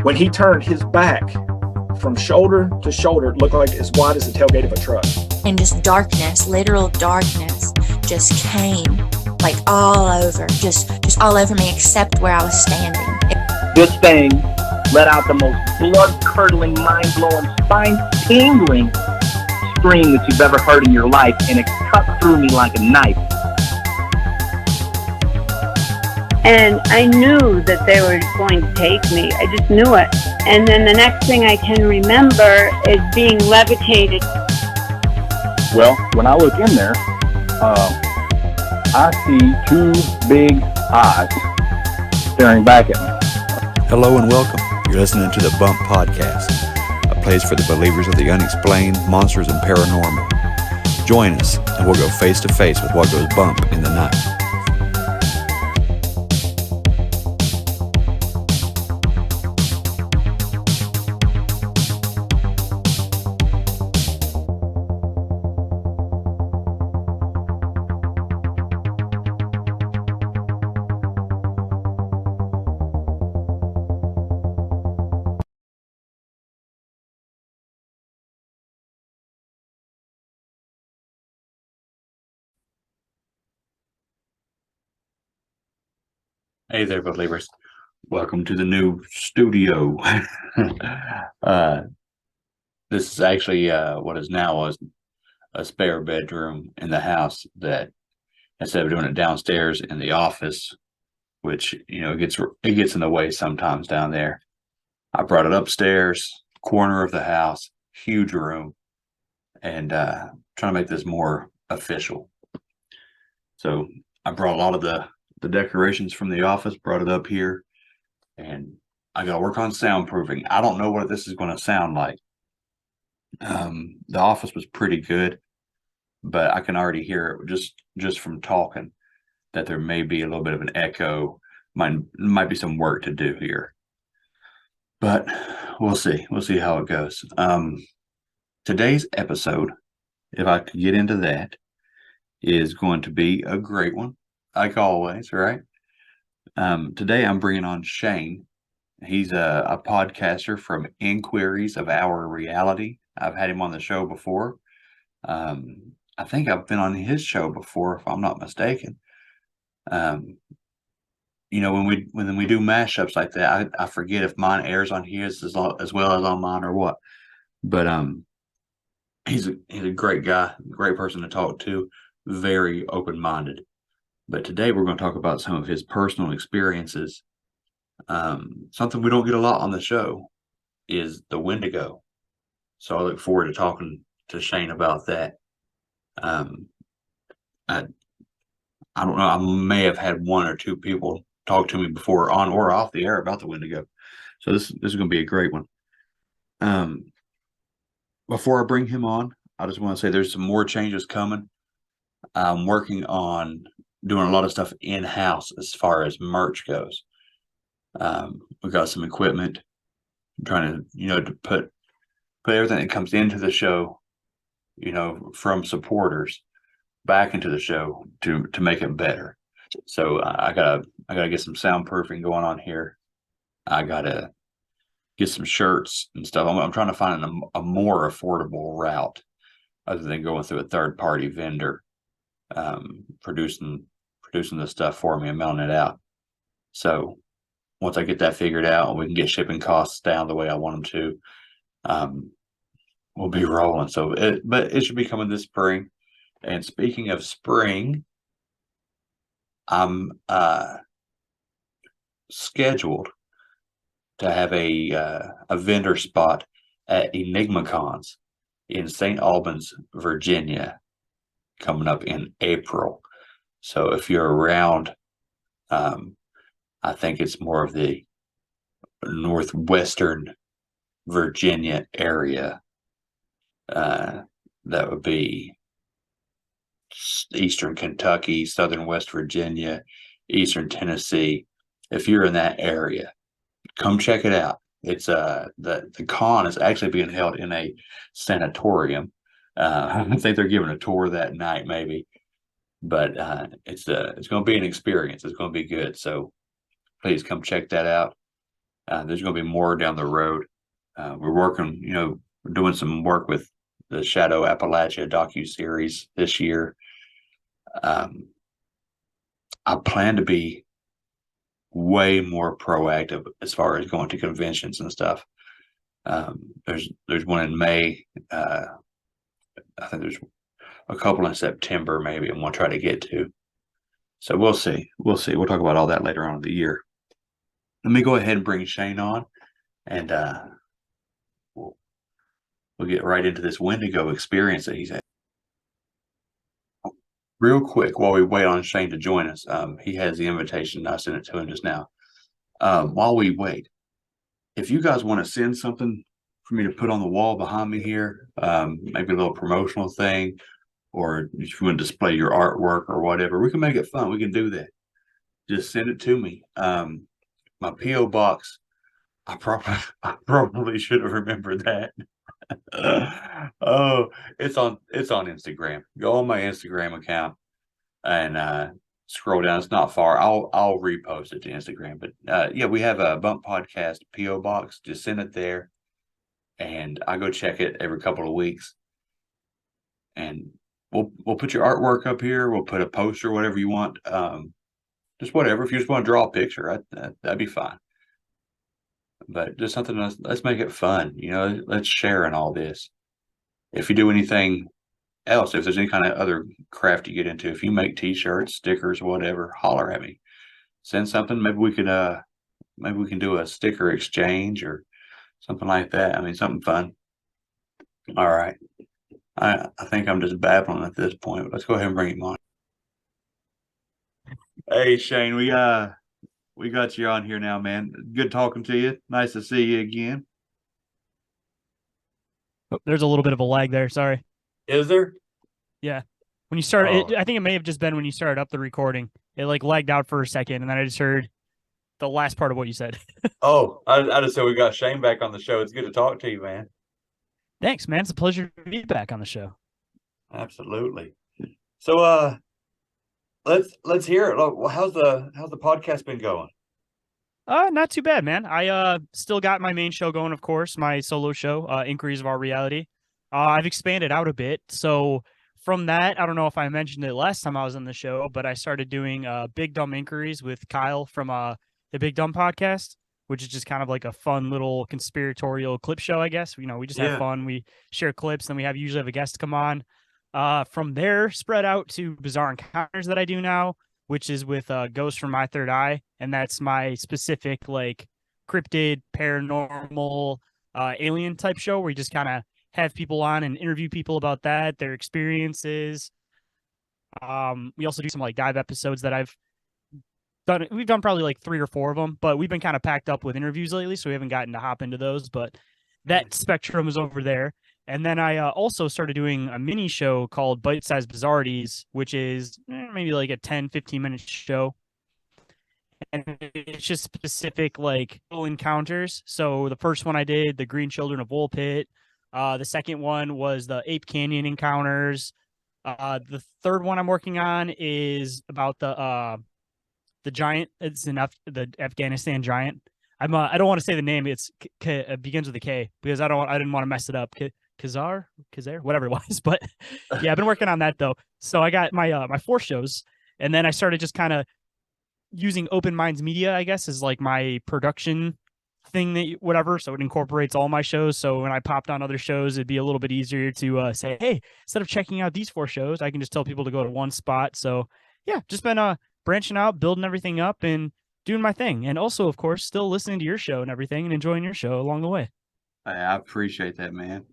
When he turned his back from shoulder to shoulder, it looked like as wide as the tailgate of a truck. And just darkness, literal darkness, just came like all over, just all over me except where I was standing. This thing let out the most blood-curdling, mind-blowing, spine-tingling scream that you've ever heard in your life, and it cut through me like a knife. And I knew that they were going to take me. I just knew it. And then the next thing I can remember is being levitated. Well, when I look in there, I see two big eyes staring back at me. Hello and welcome. You're listening to the Bump Podcast, a place for the believers of the unexplained, monsters, and paranormal. Join us, and we'll go face to face with what goes bump in the night. Hey there, believers. Welcome to the new studio. This is actually what is now a spare bedroom in the house that, instead of doing it downstairs in the office, which, you know, it gets in the way sometimes down there, I brought it upstairs, corner of the house, huge room, and trying to make this more official. So I brought a lot of the decorations from the office, brought it up here, and I got to work on soundproofing. I don't know what this is going to sound like. The office was pretty good, but I can already hear it just from talking that there may be a little bit of an echo. Might be some work to do here, but we'll see. We'll see how it goes. Today's episode, if I could get into that, is going to be a great one. Like always, right? Today I'm bringing on Shane. He's a podcaster from Inquiries of Our Reality. I've had him on the show before. I think I've been on his show before, if I'm not mistaken. You know, when we do mashups like that, I forget if mine airs on his as well as on mine or what. But he's a great guy, great person to talk to, very open-minded. But today we're going to talk about some of his personal experiences. Something we don't get a lot on the show is the Wendigo. So I look forward to talking to Shane about that. I don't know. I may have had one or two people talk to me before on or off the air about the Wendigo. So this is going to be a great one. Before I bring him on, I just want to say there's some more changes coming. I'm working on doing a lot of stuff in-house as far as merch goes. We've got some equipment. I'm trying to, to put everything that comes into the show, from supporters back into the show to make it better. So I gotta get some soundproofing going on here. I gotta get some shirts and stuff. I'm trying to find a more affordable route other than going through a third-party vendor. Producing the stuff for me and mailing it out. So once I get that figured out and we can get shipping costs down the way I want them to, we'll be rolling. But it should be coming this spring. And speaking of spring, I'm scheduled to have a vendor spot at EnigmaCons in St. Albans, Virginia, coming up in April. So if you're around, I think it's more of the northwestern Virginia area. That would be eastern Kentucky, southern West Virginia, eastern Tennessee. If you're in that area, come check it out. It's the con is actually being held in a sanatorium. I think they're giving a tour that night, maybe. But it's going to be an experience. It's going to be good. So please come check that out. There's going to be more down the road. We're working, we're doing some work with the Shadow Appalachia docu-series this year. I plan to be way more proactive as far as going to conventions and stuff. There's one in May. I think there's a couple in September maybe I'm going to try to get to. So we'll see. We'll talk about all that later on in the year. Let me go ahead and bring Shane on, and we'll get right into this Wendigo experience that he's had. Real quick, while we wait on Shane to join us, he has the invitation. I sent it to him just now. While we wait, if you guys want to send something for me to put on the wall behind me here, maybe a little promotional thing, or if you want to display your artwork or whatever, we can make it fun. We can do that. Just send it to me. My P.O. box, I probably should have remembered that. Oh, it's on Instagram. Go on my Instagram account and scroll down. It's not far. I'll repost it to Instagram. But yeah, we have a Bump Podcast P.O. box. Just send it there, and I go check it every couple of weeks. And we'll put your artwork up here. We'll put a poster, whatever you want. Just whatever. If you just want to draw a picture, that'd be fine. But just something. Let's make it fun. Let's share in all this. If you do anything else, if there's any kind of other craft you get into, if you make T-shirts, stickers, whatever, holler at me. Send something. Maybe we can do a sticker exchange or something like that. I mean, something fun. All right. I think I'm just babbling at this point, but let's go ahead and bring him on. Hey, Shane, we got you on here now, man. Good talking to you. Nice to see you again. Oh, there's a little bit of a lag there. Sorry. Is there? Yeah. When you started, I think it may have just been when you started up the recording. It lagged out for a second, and then I just heard the last part of what you said. I just said we got Shane back on the show. It's good to talk to you, man. Thanks, man. It's a pleasure to be back on the show. Absolutely. So let's hear it. How's the podcast been going? Not too bad, man. I still got my main show going, of course, my solo show, Inquiries of Our Reality. I've expanded out a bit. So from that, I don't know if I mentioned it last time I was on the show, but I started doing Big Dumb Inquiries with Kyle from the Big Dumb podcast, which is just kind of like a fun little conspiratorial clip show, I guess. We just have fun. We share clips, then we usually have a guest come on. From there, spread out to Bizarre Encounters that I do now, which is with Ghost from My Third Eye, and that's my specific cryptid, paranormal, alien type show where you just kind of have people on and interview people about that, their experiences. We also do some dive episodes that I've done. We've done probably 3 or 4 of them, but we've been kind of packed up with interviews lately, so we haven't gotten to hop into those. But that spectrum is over there. And then I also started doing a mini show called Bite Size Bizarrities, which is maybe a 10, 15-minute show. And it's just specific little encounters. So the first one I did, the Green Children of Woolpit. The second one was the Ape Canyon encounters. The third one I'm working on is about the giant. It's the Afghanistan giant. I don't want to say the name. It begins with a K because I didn't want to mess it up. Kazar, whatever it was. But yeah, I've been working on that though. So I got my 4 shows, and then I started just kind of using Open Minds Media, I guess, as my production thing whatever. So it incorporates all my shows. So when I popped on other shows, it'd be a little bit easier to say, hey, instead of checking out these 4 shows, I can just tell people to go to one spot. So yeah, just been branching out, building everything up, and doing my thing. And also, of course, still listening to your show and everything and enjoying your show along the way. I appreciate that, man.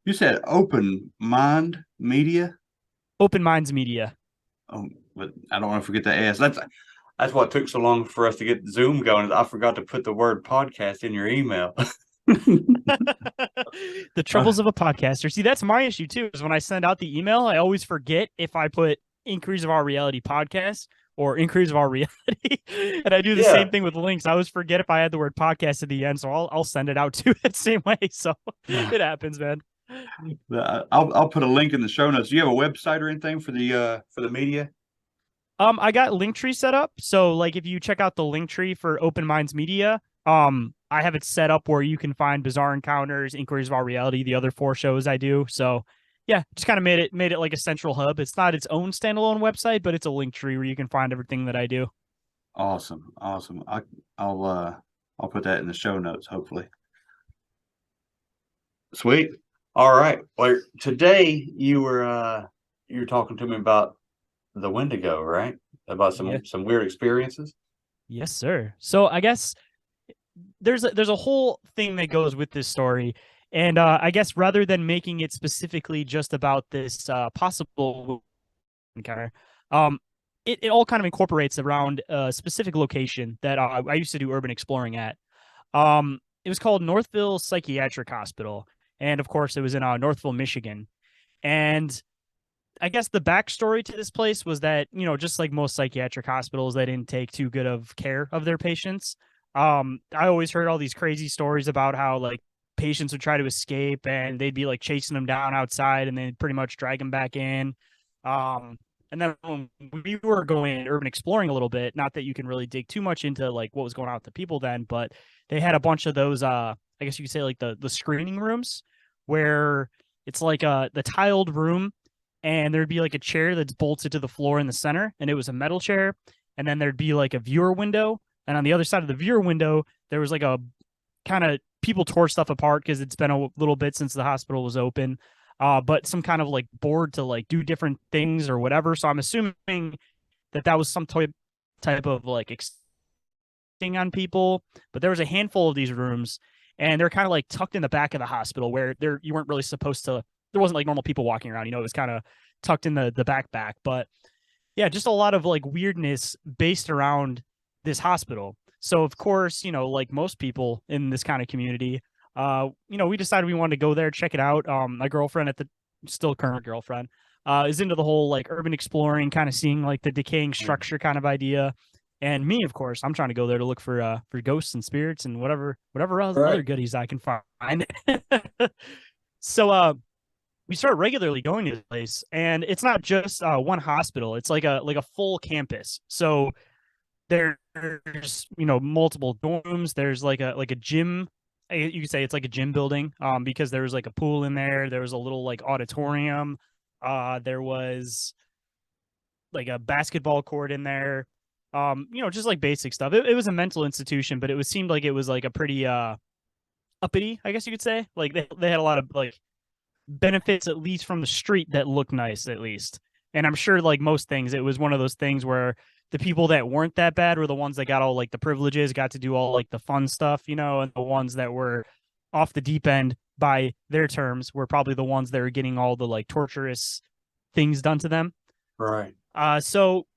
You said Open Mind Media? Open Minds Media. Oh, but I don't want to forget the S. That's what took so long for us to get Zoom going. I forgot to put the word podcast in your email. The troubles of a podcaster. See, that's my issue too, is when I send out the email, I always forget if I put Inquiries of Our Reality podcast or Inquiries of Our Reality. And I do the same thing with links. I always forget if I had the word podcast at the end, so I'll send it out too that same way. So it happens, man. I'll put a link in the show notes. Do you have a website or anything for the media? I got Linktree set up. So if you check out the Linktree for Open Minds Media, I have it set up where you can find Bizarre Encounters, Inquiries of Our Reality, the other 4 shows I do. So yeah, just kind of made it like a central hub. It's not its own standalone website, but it's a link tree where you can find everything that I do. Awesome. I'll put that in the show notes, hopefully. Sweet. All right. Well, today you were talking to me about the Wendigo, right? About some weird experiences. Yes, sir. So I guess there's a whole thing that goes with this story, and I guess rather than making it specifically just about this possible encounter, it all kind of incorporates around a specific location that I used to do urban exploring at. It was called Northville Psychiatric Hospital, and of course, it was in Northville, Michigan. And I guess the backstory to this place was that, just like most psychiatric hospitals, they didn't take too good of care of their patients. I always heard all these crazy stories about how like patients would try to escape and they'd be like chasing them down outside and then pretty much drag them back in. And then when we were going urban exploring a little bit, not that you can really dig too much into like what was going on with the people then, but they had a bunch of those, I guess you could say like the screening rooms where it's like the tiled room, and there'd be like a chair that's bolted to the floor in the center, and it was a metal chair. And then there'd be like a viewer window. And on the other side of the viewer window, there was like a kind of people tore stuff apart because it's been a little bit since the hospital was open. But some kind of like board to like do different things or whatever. So I'm assuming that was some type of like thing on people. But there was a handful of these rooms, and they're kind of like tucked in the back of the hospital where you weren't really supposed to. There wasn't like normal people walking around, it was kind of tucked in the back. But yeah, just a lot of like weirdness based around this hospital. So of course, like most people in this kind of community, we decided we wanted to go there, check it out. My girlfriend still current girlfriend, is into the whole like urban exploring, kind of seeing like the decaying structure kind of idea. And me, of course, I'm trying to go there to look for ghosts and spirits and whatever other goodies I can find. So we start regularly going to this place, and it's not just one hospital. It's like a full campus. So there's multiple dorms. There's like a gym. You could say it's like a gym building, because there was like a pool in there. There was a little like auditorium. There was like a basketball court in there. Just like basic stuff. It was a mental institution, but seemed like it was like a pretty uppity, I guess you could say. Like they had a lot of like benefits, at least from the street, that looked nice, at least. And I'm sure like most things, it was one of those things where the people that weren't that bad were the ones that got all like the privileges, got to do all like the fun stuff, and the ones that were off the deep end by their terms were probably the ones that were getting all the like torturous things done to them. Right. So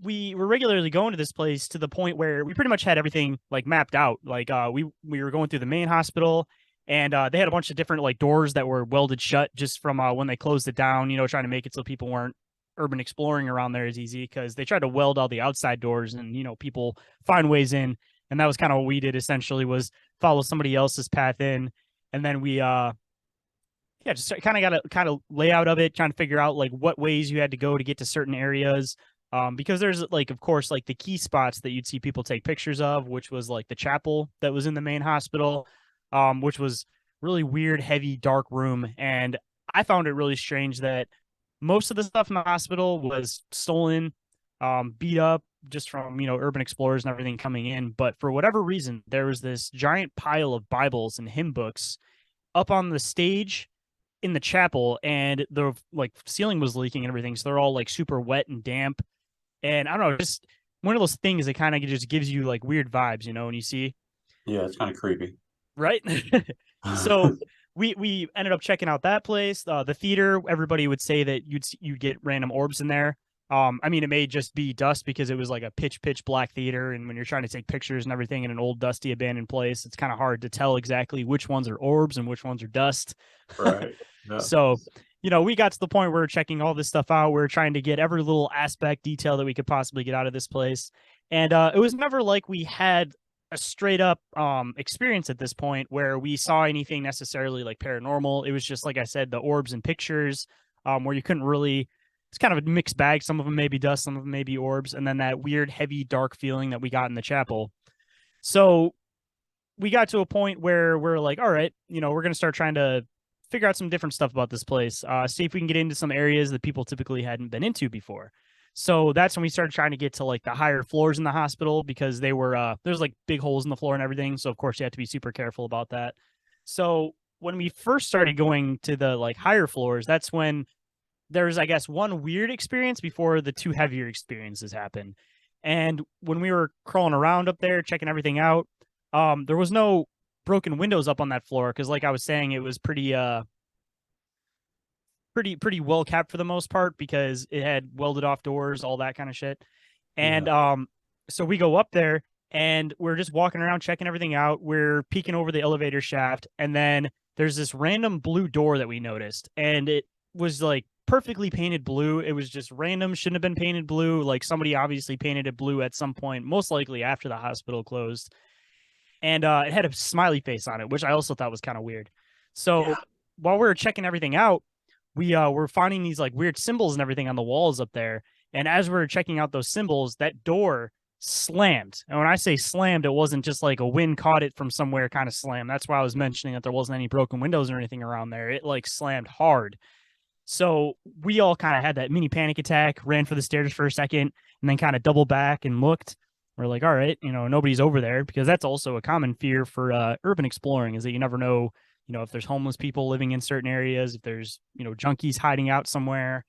we were regularly going to this place to the point where we pretty much had everything like mapped out. Like we were going through the main hospital, and they had a bunch of different like doors that were welded shut just from when they closed it down, trying to make it so people weren't urban exploring around there as easy, because they tried to weld all the outside doors and, people find ways in. And that was kind of what we did, essentially, was follow somebody else's path in. And then we, just kind of got a kind of layout of it, trying to figure out like what ways you had to go to get to certain areas. Because there's like, of course, like the key spots that you'd see people take pictures of, which was like the chapel that was in the main hospital, which was really weird, heavy, dark room. And I found it really strange that most of the stuff in the hospital was stolen, beat up just from, urban explorers and everything coming in. But for whatever reason, there was this giant pile of Bibles and hymn books up on the stage in the chapel, and the like ceiling was leaking and everything. So they're all like super wet and damp. And I don't know, just one of those things that kind of just gives you like weird vibes, when you see. Yeah, it's kind of creepy. Right? So we ended up checking out that place. The theater, everybody would say that you'd get random orbs in there. It may just be dust because it was like a pitch black theater, and when you're trying to take pictures and everything in an old dusty abandoned place, it's kind of hard to tell exactly which ones are orbs and which ones are dust. Right. Yeah. So, we got to the point where we're checking all this stuff out. We're trying to get every little aspect, detail that we could possibly get out of this place. And it was never like we had a straight up experience at this point where we saw anything necessarily like paranormal. It was just, like I said, the orbs and pictures, where you couldn't really, it's kind of a mixed bag. Some of them may be dust, some of them may be orbs, and then that weird, heavy, dark feeling that we got in the chapel. So we got to a point where we're like, all right, we're going to start trying to figure out some different stuff about this place. See if we can get into some areas that people typically hadn't been into before. So that's when we started trying to get to like the higher floors in the hospital, because they were there's like big holes in the floor and everything. So of course you have to be super careful about that. So when we first started going to the like higher floors, that's when there's, I guess, one weird experience before the two heavier experiences happen. And when we were crawling around up there, checking everything out, there was no broken windows up on that floor, because like I was saying, it was pretty well kept for the most part, because it had welded off doors, all that kind of shit. And so we go up there and we're just walking around checking everything out. We're peeking over the elevator shaft, and then there's this random blue door that we noticed, and it was like perfectly painted blue. It was just random, shouldn't have been painted blue. Like somebody obviously painted it blue at some point, most likely after the hospital closed. And it had a smiley face on it, which I also thought was kind of weird. So while we were checking everything out, we were finding these like weird symbols and everything on the walls up there. And as we were checking out those symbols, that door slammed. And when I say slammed, it wasn't just like a wind caught it from somewhere kind of slam. That's why I was mentioning that there wasn't any broken windows or anything around there. It like slammed hard. So we all kind of had that mini panic attack, ran for the stairs for a second, and then kind of doubled back and looked. We're like, all right, nobody's over there, because that's also a common fear for urban exploring, is that you never know, if there's homeless people living in certain areas, if there's, junkies hiding out somewhere,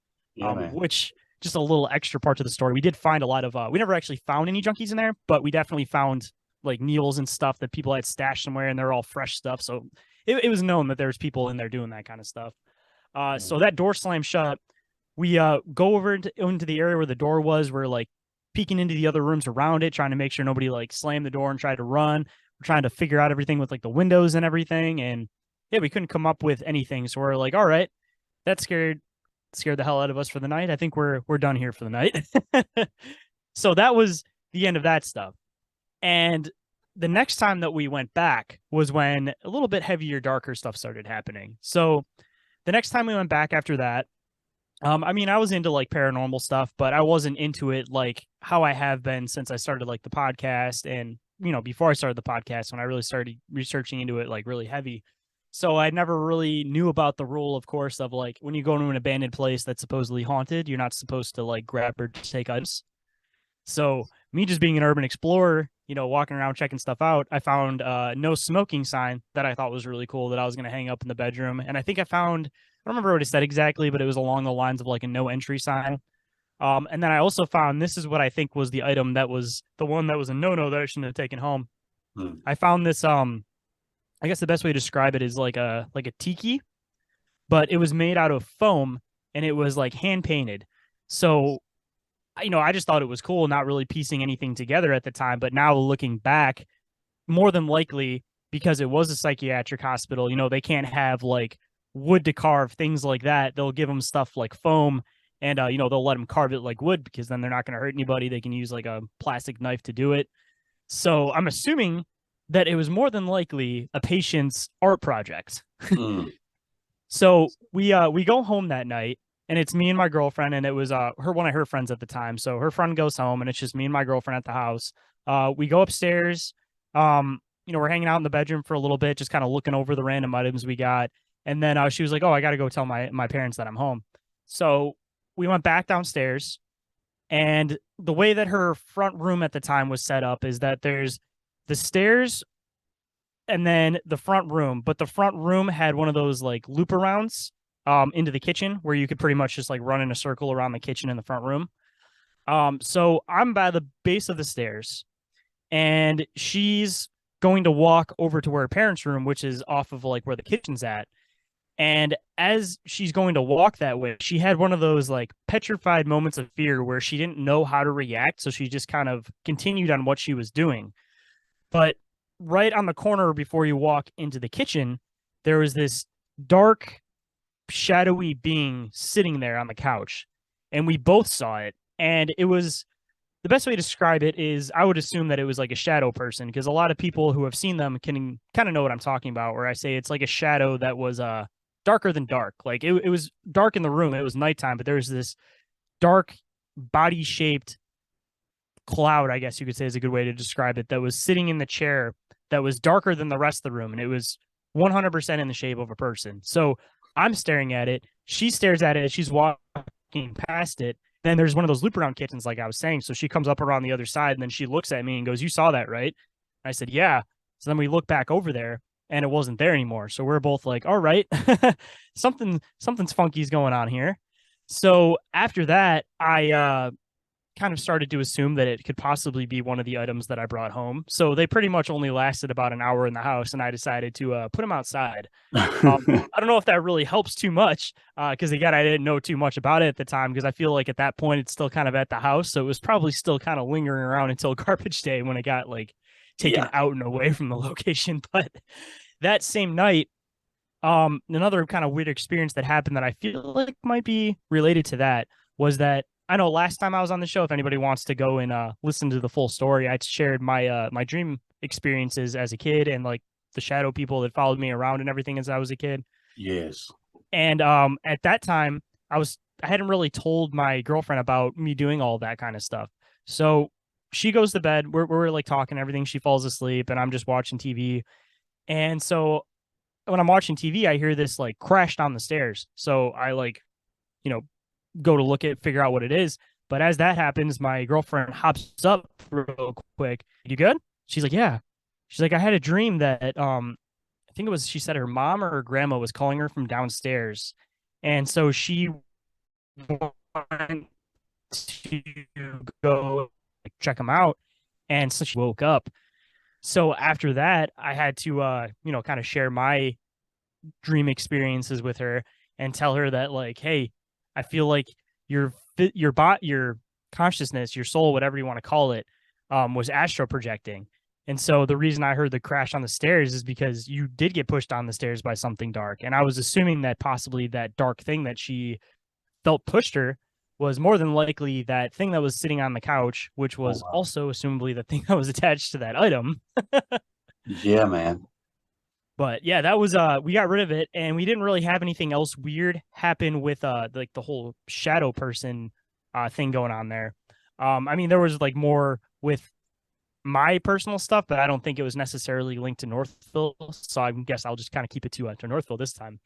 which just a little extra part to the story. We did find a lot of, we never actually found any junkies in there, but we definitely found like needles and stuff that people had stashed somewhere, and they're all fresh stuff. So it was known that there's people in there doing that kind of stuff. So that door slammed shut. We go over into the area where the door was. We're like peeking into the other rooms around it, trying to make sure nobody like slammed the door and tried to run. We're trying to figure out everything with like the windows and everything. And yeah, we couldn't come up with anything. So we're like, all right, that scared the hell out of us for the night. I think we're done here for the night. So that was the end of that stuff. And the next time that we went back was when a little bit heavier, darker stuff started happening. So the next time we went back after that, I mean, I was into like paranormal stuff, but I wasn't into it like how I have been since I started like the podcast, and before I started the podcast, when I really started researching into it like really heavy. So I never really knew about the rule, of course, of like when you go to an abandoned place that's supposedly haunted, you're not supposed to like grab or take items. So me just being an urban explorer, walking around checking stuff out, I found no smoking sign that I thought was really cool that I was going to hang up in the bedroom. And I think I don't remember what it said exactly, but it was along the lines of like a no entry sign. And then I also found, this is what I think was the item that was the one that was a no-no that I shouldn't have taken home. I found this, I guess the best way to describe it is like a tiki, but it was made out of foam, and it was like hand painted. So, I just thought it was cool, not really piecing anything together at the time. But now looking back, more than likely, because it was a psychiatric hospital, they can't have like wood to carve, things like that. They'll give them stuff like foam, and they'll let them carve it like wood, because then they're not going to hurt anybody. They can use like a plastic knife to do it. So I'm assuming that it was more than likely a patient's art project. So we go home that night, and it's me and my girlfriend, and it was one of her friends at the time. So her friend goes home, and it's just me and my girlfriend at the house. We go upstairs. We're hanging out in the bedroom for a little bit, just kind of looking over the random items we got. And then she was like, oh, I got to go tell my parents that I'm home. So we went back downstairs, and the way that her front room at the time was set up is that there's the stairs and then the front room, but the front room had one of those like loop arounds into the kitchen, where you could pretty much just like run in a circle around the kitchen in the front room. So I'm by the base of the stairs, and she's going to walk over to her parents' room, which is off of like where the kitchen's at. And as she's going to walk that way, she had one of those like petrified moments of fear where she didn't know how to react. So she just kind of continued on what she was doing. But right on the corner before you walk into the kitchen, there was this dark, shadowy being sitting there on the couch. And we both saw it. And it was, the best way to describe it is, I would assume that it was like a shadow person, because a lot of people who have seen them can kind of know what I'm talking about, where I say it's like a shadow that was darker than dark. Like it was dark in the room. It was nighttime, but there was this dark body-shaped cloud, I guess you could say is a good way to describe it, that was sitting in the chair that was darker than the rest of the room, and it was 100% in the shape of a person. So I'm staring at it. She stares at it as she's walking past it. Then there's one of those loop around kitchens, like I was saying. So she comes up around the other side, and then she looks at me and goes, "You saw that, right?" I said, "Yeah." So then we look back over there, and it wasn't there anymore. So we're both like, "All right, something's funky's going on here." So after that, I kind of started to assume that it could possibly be one of the items that I brought home. So they pretty much only lasted about an hour in the house, and I decided to put them outside. I don't know if that really helps too much, because again, I didn't know too much about it at the time, because I feel like at that point it's still kind of at the house, so it was probably still kind of lingering around until garbage day when it got like taken out and away from the location. But that same night, another kind of weird experience that happened that I feel like might be related to that was that I know last time I was on the show, if anybody wants to go and listen to the full story, I shared my my dream experiences as a kid and like the shadow people that followed me around and everything as I was a kid. Yes. And at that time, I hadn't really told my girlfriend about me doing all that kind of stuff. So she goes to bed. We're like talking and everything. She falls asleep, and I'm just watching TV. And so when I'm watching TV, I hear this like crash down the stairs. So I like, go to figure out what it is. But as that happens, my girlfriend hops up real quick. "You good?" She's like, "Yeah." She's like, "I had a dream that I think it was," she said, her mom or her grandma was calling her from downstairs. And so she wanted to go check them out. And so she woke up. So after that, I had to, kind of share my dream experiences with her and tell her that like, hey, I feel like your consciousness, your soul, whatever you want to call it, was astro projecting. And so the reason I heard the crash on the stairs is because you did get pushed down the stairs by something dark. And I was assuming that possibly that dark thing that she felt pushed her was more than likely that thing that was sitting on the couch, which was also assumably the thing that was attached to that item. Yeah, man. But yeah, that was we got rid of it, and we didn't really have anything else weird happen with like the whole shadow person thing going on there. I mean, there was like more with my personal stuff, but I don't think it was necessarily linked to Northville. So I guess I'll just kind of keep it to Northville this time.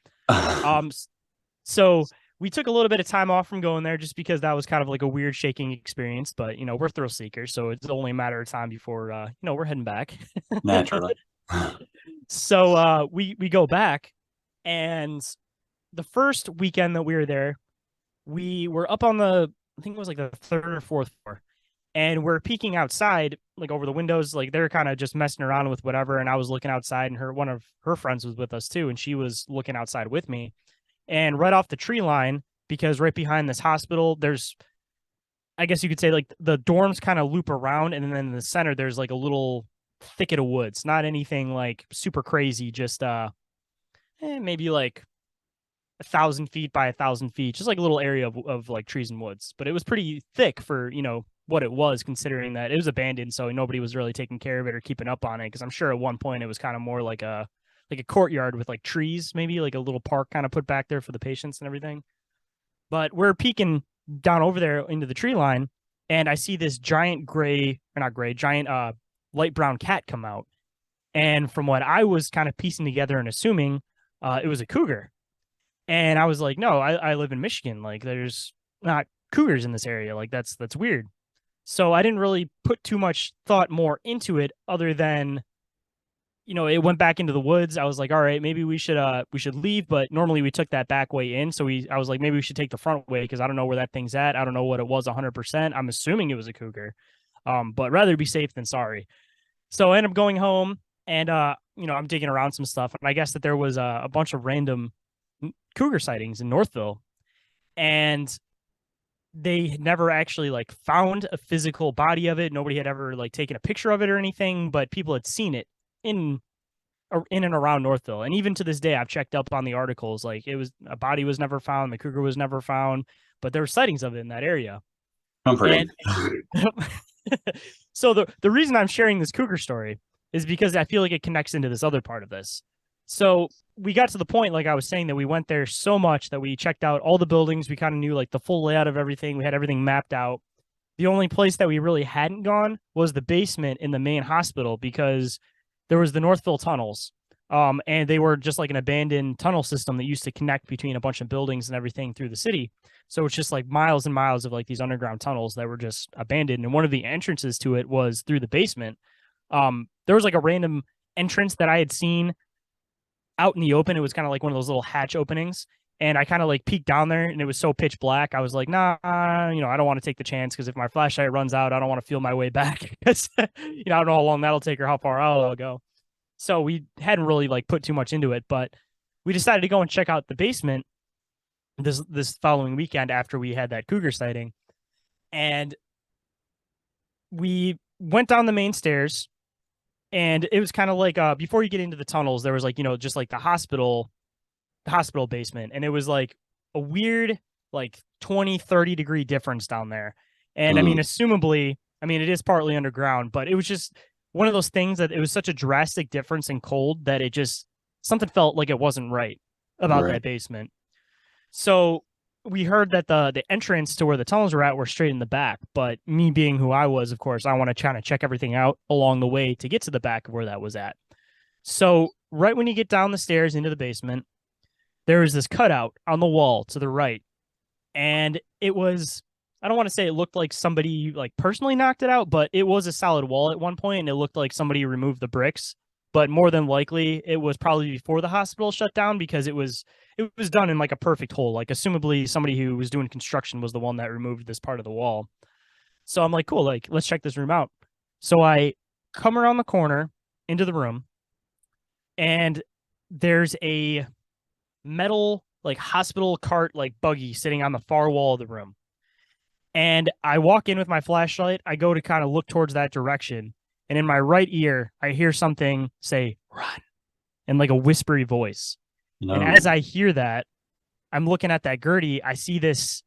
So we took a little bit of time off from going there just because that was kind of like a weird shaking experience. But we're thrill seekers, so it's only a matter of time before we're heading back. Naturally. So we go back, and the first weekend that we were there, we were up on I think it was like the third or fourth floor, and we're peeking outside, like over the windows, like they're kind of just messing around with whatever. And I was looking outside, and one of her friends was with us too, and she was looking outside with me. And right off the tree line, because right behind this hospital, there's, I guess you could say, like the dorms kind of loop around, and then in the center there's like a little thicket of woods, not anything like super crazy, just maybe like 1,000 feet by 1,000 feet, just like a little area of like trees and woods. But it was pretty thick for what it was, considering that it was abandoned, so nobody was really taking care of it or keeping up on it, because I'm sure at one point it was kind of more like a courtyard with like trees, maybe like a little park kind of put back there for the patients and everything. But we're peeking down over there into the tree line, and I see this giant light brown cat come out. And from what I was kind of piecing together and assuming, it was a cougar. And I was like, no, I live in Michigan. Like, there's not cougars in this area. Like, that's weird. So I didn't really put too much thought more into it, other than, it went back into the woods. I was like, all right, maybe we should leave. But normally we took that back way in. So I was like, maybe we should take the front way, because I don't know where that thing's at. I don't know what it was 100%. I'm assuming it was a cougar. But rather be safe than sorry. So I ended up going home, and I'm digging around some stuff, and I guess that there was a bunch of random cougar sightings in Northville, and they had never actually like found a physical body of it. Nobody had ever like taken a picture of it or anything, but people had seen it in and around Northville. And even to this day, I've checked up on the articles. Like, a body was never found, the cougar was never found, but there were sightings of it in that area. Comforting. So the reason I'm sharing this cougar story is because I feel like it connects into this other part of this. So we got to the point, like I was saying, that we went there so much that we checked out all the buildings. We kind of knew like the full layout of everything. We had everything mapped out. The only place that we really hadn't gone was the basement in the main hospital, because there was the Northville tunnels. And they were just like an abandoned tunnel system that used to connect between a bunch of buildings and everything through the city. So it's just like miles and miles of like these underground tunnels that were just abandoned. And one of the entrances to it was through the basement. There was like a random entrance that I had seen out in the open. It was kind of like one of those little hatch openings. And I kind of like peeked down there and it was so pitch black. I was like, nah, I don't want to take the chance because if my flashlight runs out, I don't want to feel my way back because, I don't know how long that'll take or how far I'll go. So we hadn't really like put too much into it, but we decided to go and check out the basement this following weekend after we had that cougar sighting. And we went down the main stairs and it was kind of like before you get into the tunnels, there was like, just like the hospital basement. And it was like a weird like 20-30 degree difference down there. And I mean, assumably, it is partly underground, but it was just one of those things that it was such a drastic difference in cold that it just something felt like it wasn't right about that basement. So we heard that the entrance to where the tunnels were at were straight in the back, but me being who I was, of course, I want to kind of check everything out along the way to get to the back of where that was at. So right when you get down the stairs into the basement, there was this cutout on the wall to the right. And it was, I don't want to say it looked like somebody like personally knocked it out, but it was a solid wall at one point and it looked like somebody removed the bricks. But more than likely, it was probably before the hospital shut down because it was done in like a perfect hole. Like, assumably, somebody who was doing construction was the one that removed this part of the wall. So I'm like, cool, like, let's check this room out. So I come around the corner into the room, and there's a metal, like, hospital cart, like, buggy sitting on the far wall of the room. And I walk in with my flashlight. I go to kind of look towards that direction. And in my right ear, I hear something say, run, in like a whispery voice. No. And as I hear that, I'm looking at that Gertie. I see this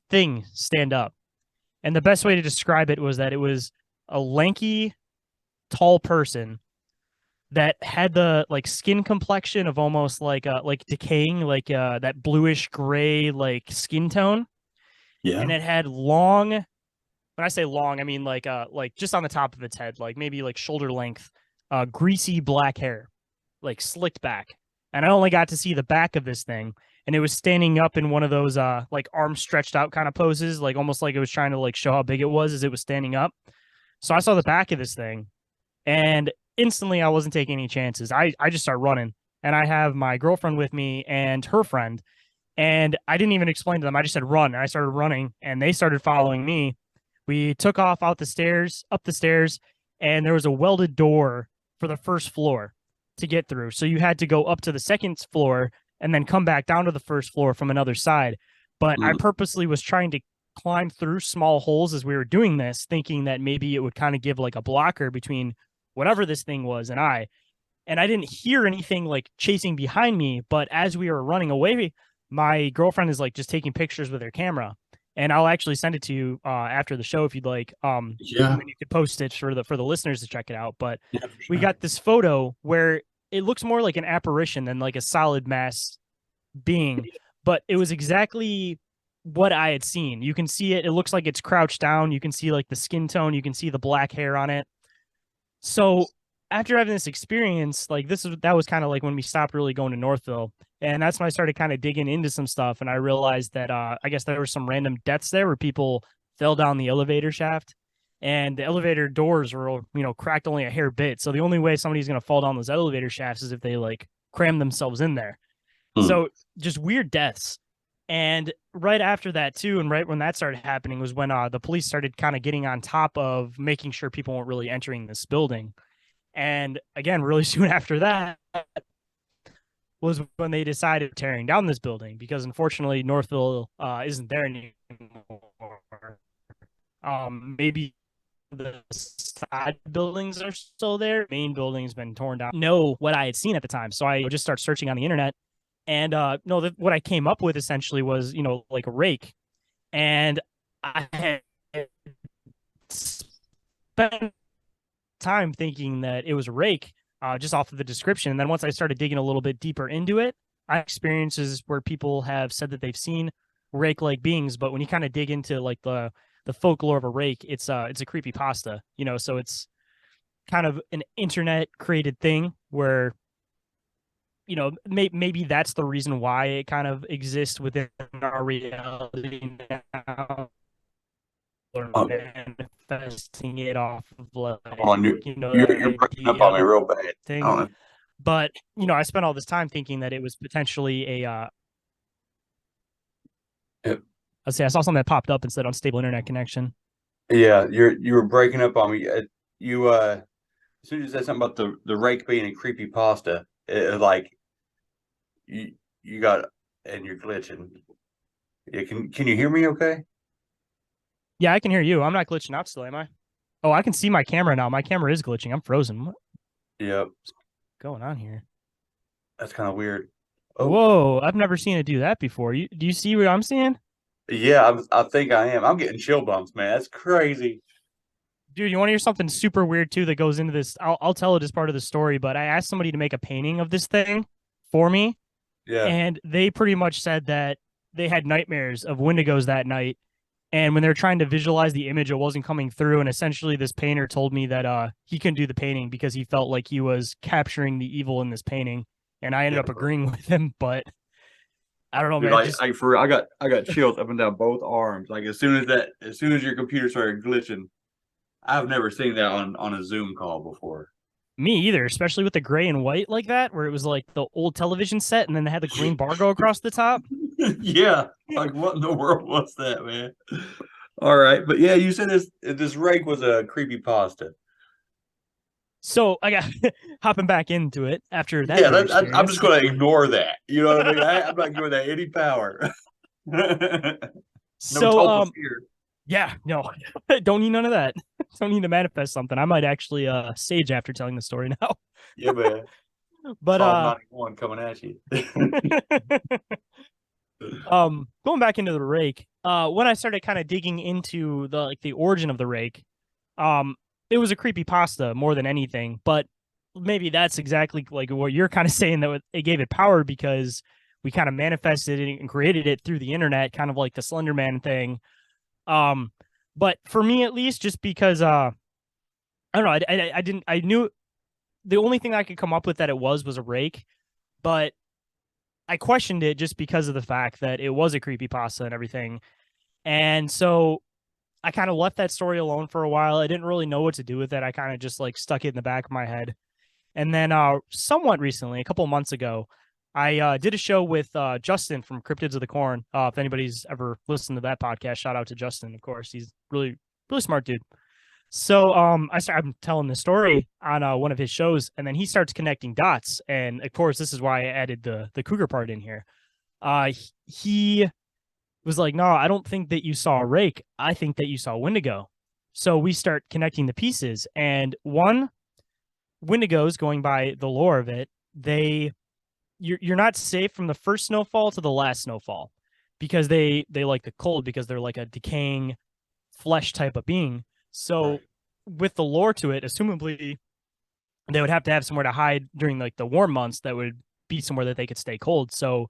thing stand up. And the best way to describe it was that it was a lanky, tall person that had the like skin complexion of almost like decaying, like that bluish gray like skin tone. Yeah. And it had long, when I say long, I mean like just on the top of its head, like maybe like shoulder length, greasy black hair, like slicked back. And I only got to see the back of this thing, and it was standing up in one of those like arms stretched out kind of poses, like almost like it was trying to like show how big it was as it was standing up. So I saw the back of this thing, and instantly I wasn't taking any chances. I just start running, and I have my girlfriend with me and her friend, and I didn't even explain to them. I just said run, and I started running, and they started following me. We took off up the stairs, and there was a welded door for the first floor to get through. So you had to go up to the second floor and then come back down to the first floor from another side. But I purposely was trying to climb through small holes as we were doing this, thinking that maybe it would kind of give like a blocker between whatever this thing was and I. And I didn't hear anything like chasing behind me, but as we were running away, my girlfriend is like just taking pictures with her camera. And I'll actually send it to you after the show if you'd like. You could post it for the listeners to check it out. But we got this photo where it looks more like an apparition than like a solid mass being. But it was exactly what I had seen. You can see it. It looks like it's crouched down. You can see like the skin tone. You can see the black hair on it. So after having this experience, like that was kind of like when we stopped really going to Northville. And that's when I started kind of digging into some stuff. And I realized that I guess there were some random deaths there where people fell down the elevator shaft and the elevator doors were, cracked only a hair bit. So the only way somebody's going to fall down those elevator shafts is if they like cram themselves in there. So just weird deaths. And right after that too, and right when that started happening was when the police started kind of getting on top of making sure people weren't really entering this building. And again, really soon after that was when they decided tearing down this building because unfortunately Northville isn't there anymore. Maybe the side buildings are still there. Main building's been torn down. Know what I had seen at the time. So I just start searching on the internet. And what I came up with essentially was, like a rake. And I had spent time thinking that it was a rake just off of the description. And then once I started digging a little bit deeper into it, I experiences where people have said that they've seen rake-like beings. But when you kind of dig into like the folklore of a rake, it's a creepypasta, so it's kind of an internet created thing where, maybe that's the reason why it kind of exists within our reality now, or Oh, manifesting it off of like, hold on, that you're breaking up on me idea real bad. I thing. don't know. But, I spent all this time thinking that it was potentially Yep. let's see, I saw something that popped up and said unstable internet connection. Yeah, you were breaking up on me. You as soon as you said something about the rake being a creepy pasta, like you got and you're glitching. Yeah, can you hear me? Okay. Yeah, I can hear you. I'm not glitching out still, am I? Oh, I can see my camera now. My camera is glitching. I'm frozen. What's Yep, going on here? that's kind of weird. Oh, Whoa, I've never seen it do that before. Do you see what I'm seeing? yeah, I think I am. I'm getting chill bumps, man. That's crazy. Dude, you want to hear something super weird too that goes into this? I'll tell it as part of the story, but I asked somebody to make a painting of this thing for me, Yeah. and they pretty much said that they had nightmares of Wendigos that night. And when they're trying to visualize the image, it wasn't coming through. And essentially, this painter told me that he couldn't do the painting because he felt like he was capturing the evil in this painting. And I ended Yeah, up agreeing with him, but I don't know, dude, man. for real, I got chills up and down both arms. Like as soon as your computer started glitching, I've never seen that on a Zoom call before. Me either, especially with the gray and white like that, where it was like the old television set, and then they had the green bar go across the top. Yeah, like what in the world was that, man? All right, but yeah, you said this rake was a creepy pasta. So I got hopping back into it after that Yeah, weird I'm experience. just going to ignore that. You know what I mean? I'm not giving that any power. No So total fear. yeah, no, don't need none of that. Don't need to manifest something. I might actually sage after telling the story now. Yeah, man. But Psalm 91 coming at you. going back into the rake, when I started kind of digging into the origin of the rake, it was a creepy pasta more than anything, but maybe that's exactly like what you're kind of saying, that it gave it power because we kind of manifested it and created it through the internet, kind of like the Slender Man thing. But for me at least, just because I don't know, I knew the only thing I could come up with that it was a rake, but I questioned it just because of the fact that it was a creepypasta and everything. And so I kind of left that story alone for a while. I didn't really know what to do with it. I kind of just like stuck it in the back of my head. And then somewhat recently, a couple of months ago, I did a show with Justin from Cryptids of the Corn. If anybody's ever listened to that podcast, shout out to Justin, of course. He's really, really smart dude. So I'm telling the story on one of his shows, and then he starts connecting dots. And of course, this is why I added the cougar part in here. He was like, no, I don't think that you saw a rake. I think that you saw Wendigo. So we start connecting the pieces. And one, Wendigos, going by the lore of it, you're not safe from the first snowfall to the last snowfall because they like the cold, because they're like a decaying flesh type of being. So Right. with the lore to it, assumably they would have to have somewhere to hide during like the warm months that would be somewhere that they could stay cold. So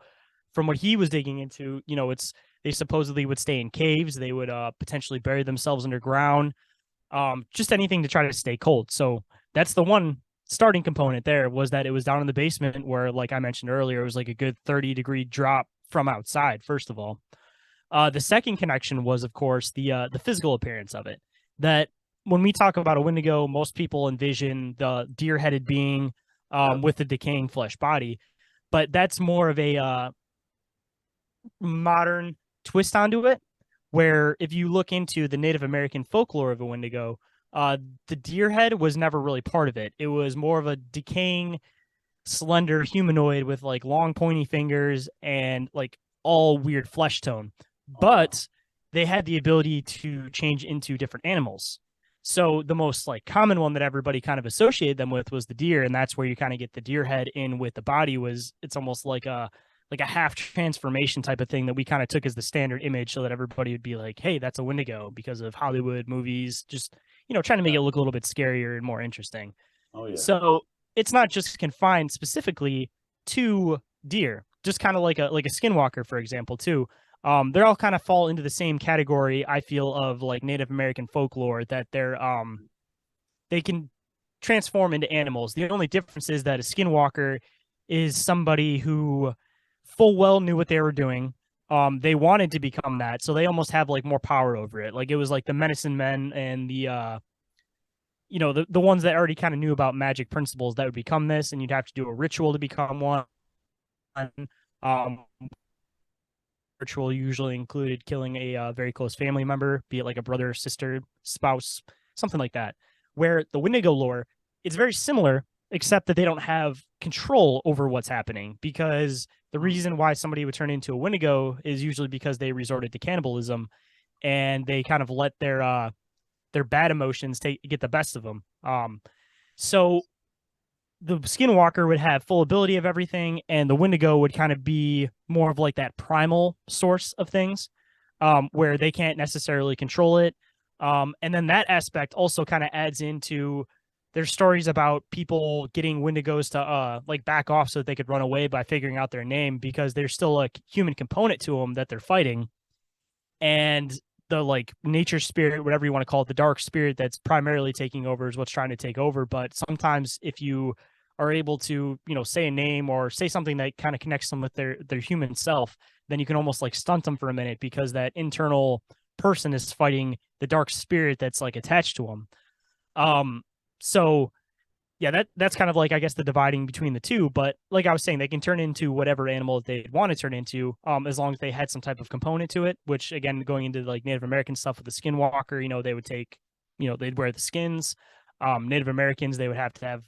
from what he was digging into, they supposedly would stay in caves. They would potentially bury themselves underground, just anything to try to stay cold. So that's the one starting component there, was that it was down in the basement where, like I mentioned earlier, it was like a good 30-degree drop from outside, first of all. The second connection was, of course, the physical appearance of it. That when we talk about a Wendigo, most people envision the deer-headed being with the decaying flesh body, but that's more of a modern twist onto it, where if you look into the Native American folklore of a Wendigo, the deer head was never really part of it. It was more of a decaying, slender humanoid with like long pointy fingers and like all weird flesh tone. But they had the ability to change into different animals. So the most like common one that everybody kind of associated them with was the deer, and that's where you kind of get the deer head in with the body. It's almost like a half transformation type of thing that we kind of took as the standard image, so that everybody would be like, hey, that's a Wendigo, because of Hollywood movies, just trying to make it look a little bit scarier and more interesting. Oh yeah. So it's not just confined specifically to deer, just kind of like a skinwalker, for example, too. They all kind of fall into the same category, I feel, of like Native American folklore, that they can transform into animals. The only difference is that a skinwalker is somebody who full well knew what they were doing. They wanted to become that, so they almost have like more power over it. Like it was like the medicine men and the the ones that already kind of knew about magic principles that would become this, and you'd have to do a ritual to become one. Um, Ritual usually included killing a very close family member, be it like a brother, sister, spouse, something like that. Where the Wendigo lore, it's very similar, except that they don't have control over what's happening, because the reason why somebody would turn into a Wendigo is usually because they resorted to cannibalism, and they kind of let their bad emotions get the best of them. So the skinwalker would have full ability of everything, and the Wendigo would kind of be more of like that primal source of things, where they can't necessarily control it. And then that aspect also kind of adds into there's stories about people getting Wendigos to like back off so that they could run away by figuring out their name, because there's still a human component to them that they're fighting. And the like nature spirit, whatever you want to call it, the dark spirit that's primarily taking over is what's trying to take over. But sometimes if you are able to, say a name or say something that kind of connects them with their human self, then you can almost like stunt them for a minute, because that internal person is fighting the dark spirit that's like attached to them. So yeah, that's kind of like, I guess, the dividing between the two. But like I was saying, they can turn into whatever animal they want to turn into, as long as they had some type of component to it, which again, going into like Native American stuff with the skinwalker, they would take, they'd wear the skins. Native Americans, they would have to have,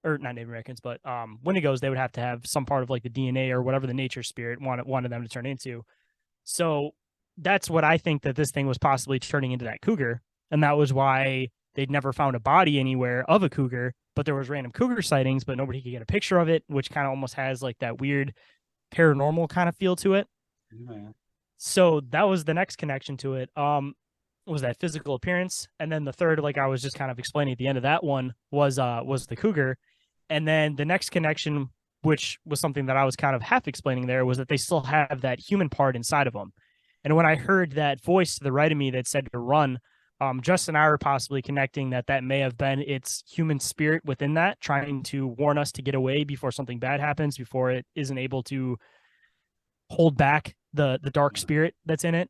or not Native Americans, but Wendigos, they would have to have some part of like the DNA or whatever the nature spirit wanted them to turn into. So that's what I think that this thing was possibly turning into, that cougar. And that was why they'd never found a body anywhere of a cougar, but there was random cougar sightings, but nobody could get a picture of it, which kind of almost has like that weird paranormal kind of feel to it. Yeah. So that was the next connection to it. Was that physical appearance. And then the third, like I was just kind of explaining at the end of that one, was the cougar. And then the next connection, which was something that I was kind of half explaining there, was that they still have that human part inside of them. And when I heard that voice to the right of me that said to run, Justin and I were possibly connecting that may have been its human spirit within that, trying to warn us to get away before something bad happens, before it isn't able to hold back the dark spirit that's in it.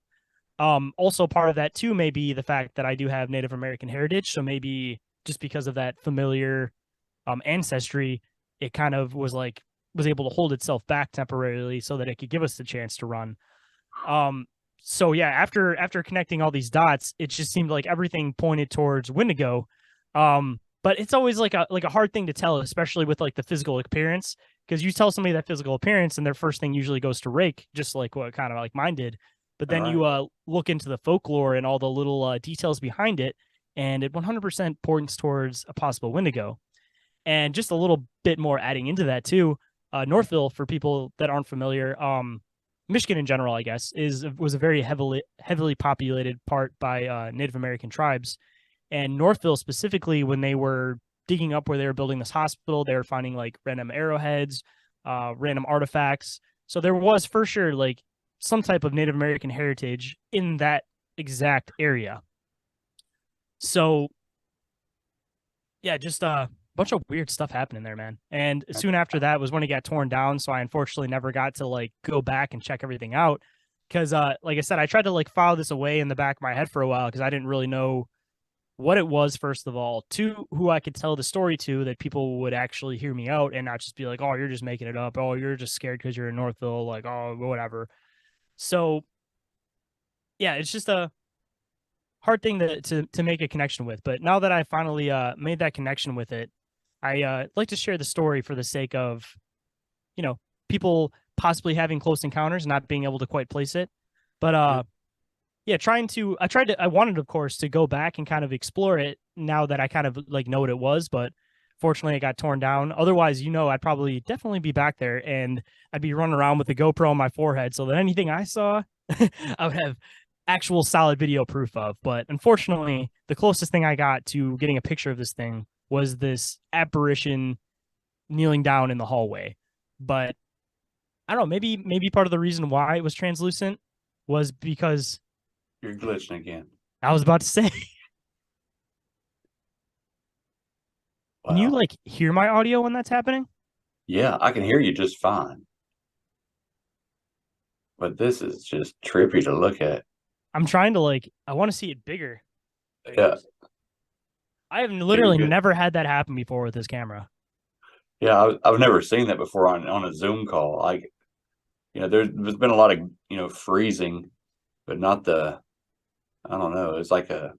Also part of that too may be the fact that I do have Native American heritage, so maybe just because of that familiar ancestry, it kind of was able to hold itself back temporarily so that it could give us the chance to run. So yeah, after connecting all these dots, it just seemed like everything pointed towards Wendigo. But it's always like a hard thing to tell, especially with like the physical appearance, because you tell somebody that physical appearance and their first thing usually goes to rake, just like what kind of like mine did. But then you look into the folklore and all the little details behind it, and it 100% points towards a possible Wendigo. And just a little bit more adding into that too, Northville, for people that aren't familiar, Michigan in general, I guess, was a very heavily populated part by Native American tribes. And Northville specifically, when they were digging up where they were building this hospital, they were finding like random arrowheads, random artifacts. So there was for sure like some type of Native American heritage in that exact area. So yeah, just a bunch of weird stuff happening there, man. And soon after that was when it got torn down. So I unfortunately never got to like go back and check everything out. Cause like I said, I tried to like file this away in the back of my head for a while because I didn't really know what it was, first of all, to who I could tell the story to, that people would actually hear me out and not just be like, oh, you're just making it up. Oh, you're just scared because you're in Northville. Like, oh, whatever. So yeah, it's just a hard thing to make a connection with. But now that I finally made that connection with it, I like to share the story for the sake of, people possibly having close encounters and not being able to quite place it. But yeah, I wanted, of course, to go back and kind of explore it now that I kind of like know what it was, but fortunately it got torn down. Otherwise, I'd probably definitely be back there and I'd be running around with the GoPro on my forehead so that anything I saw, I would have actual solid video proof of. But unfortunately, the closest thing I got to getting a picture of this thing was this apparition kneeling down in the hallway. But I don't know, maybe part of the reason why it was translucent was because You're glitching again. I was about to say. Can you Wow. like hear my audio when that's happening? Yeah, I can hear you just fine. But this is just trippy to look at. I'm trying to like, I want to see it bigger. Yeah. I have Yeah, you're literally good. never had that happen before with this camera. Yeah, I've never seen that before on a Zoom call. Like, there's been a lot of, freezing, but not the, I don't know, it's like a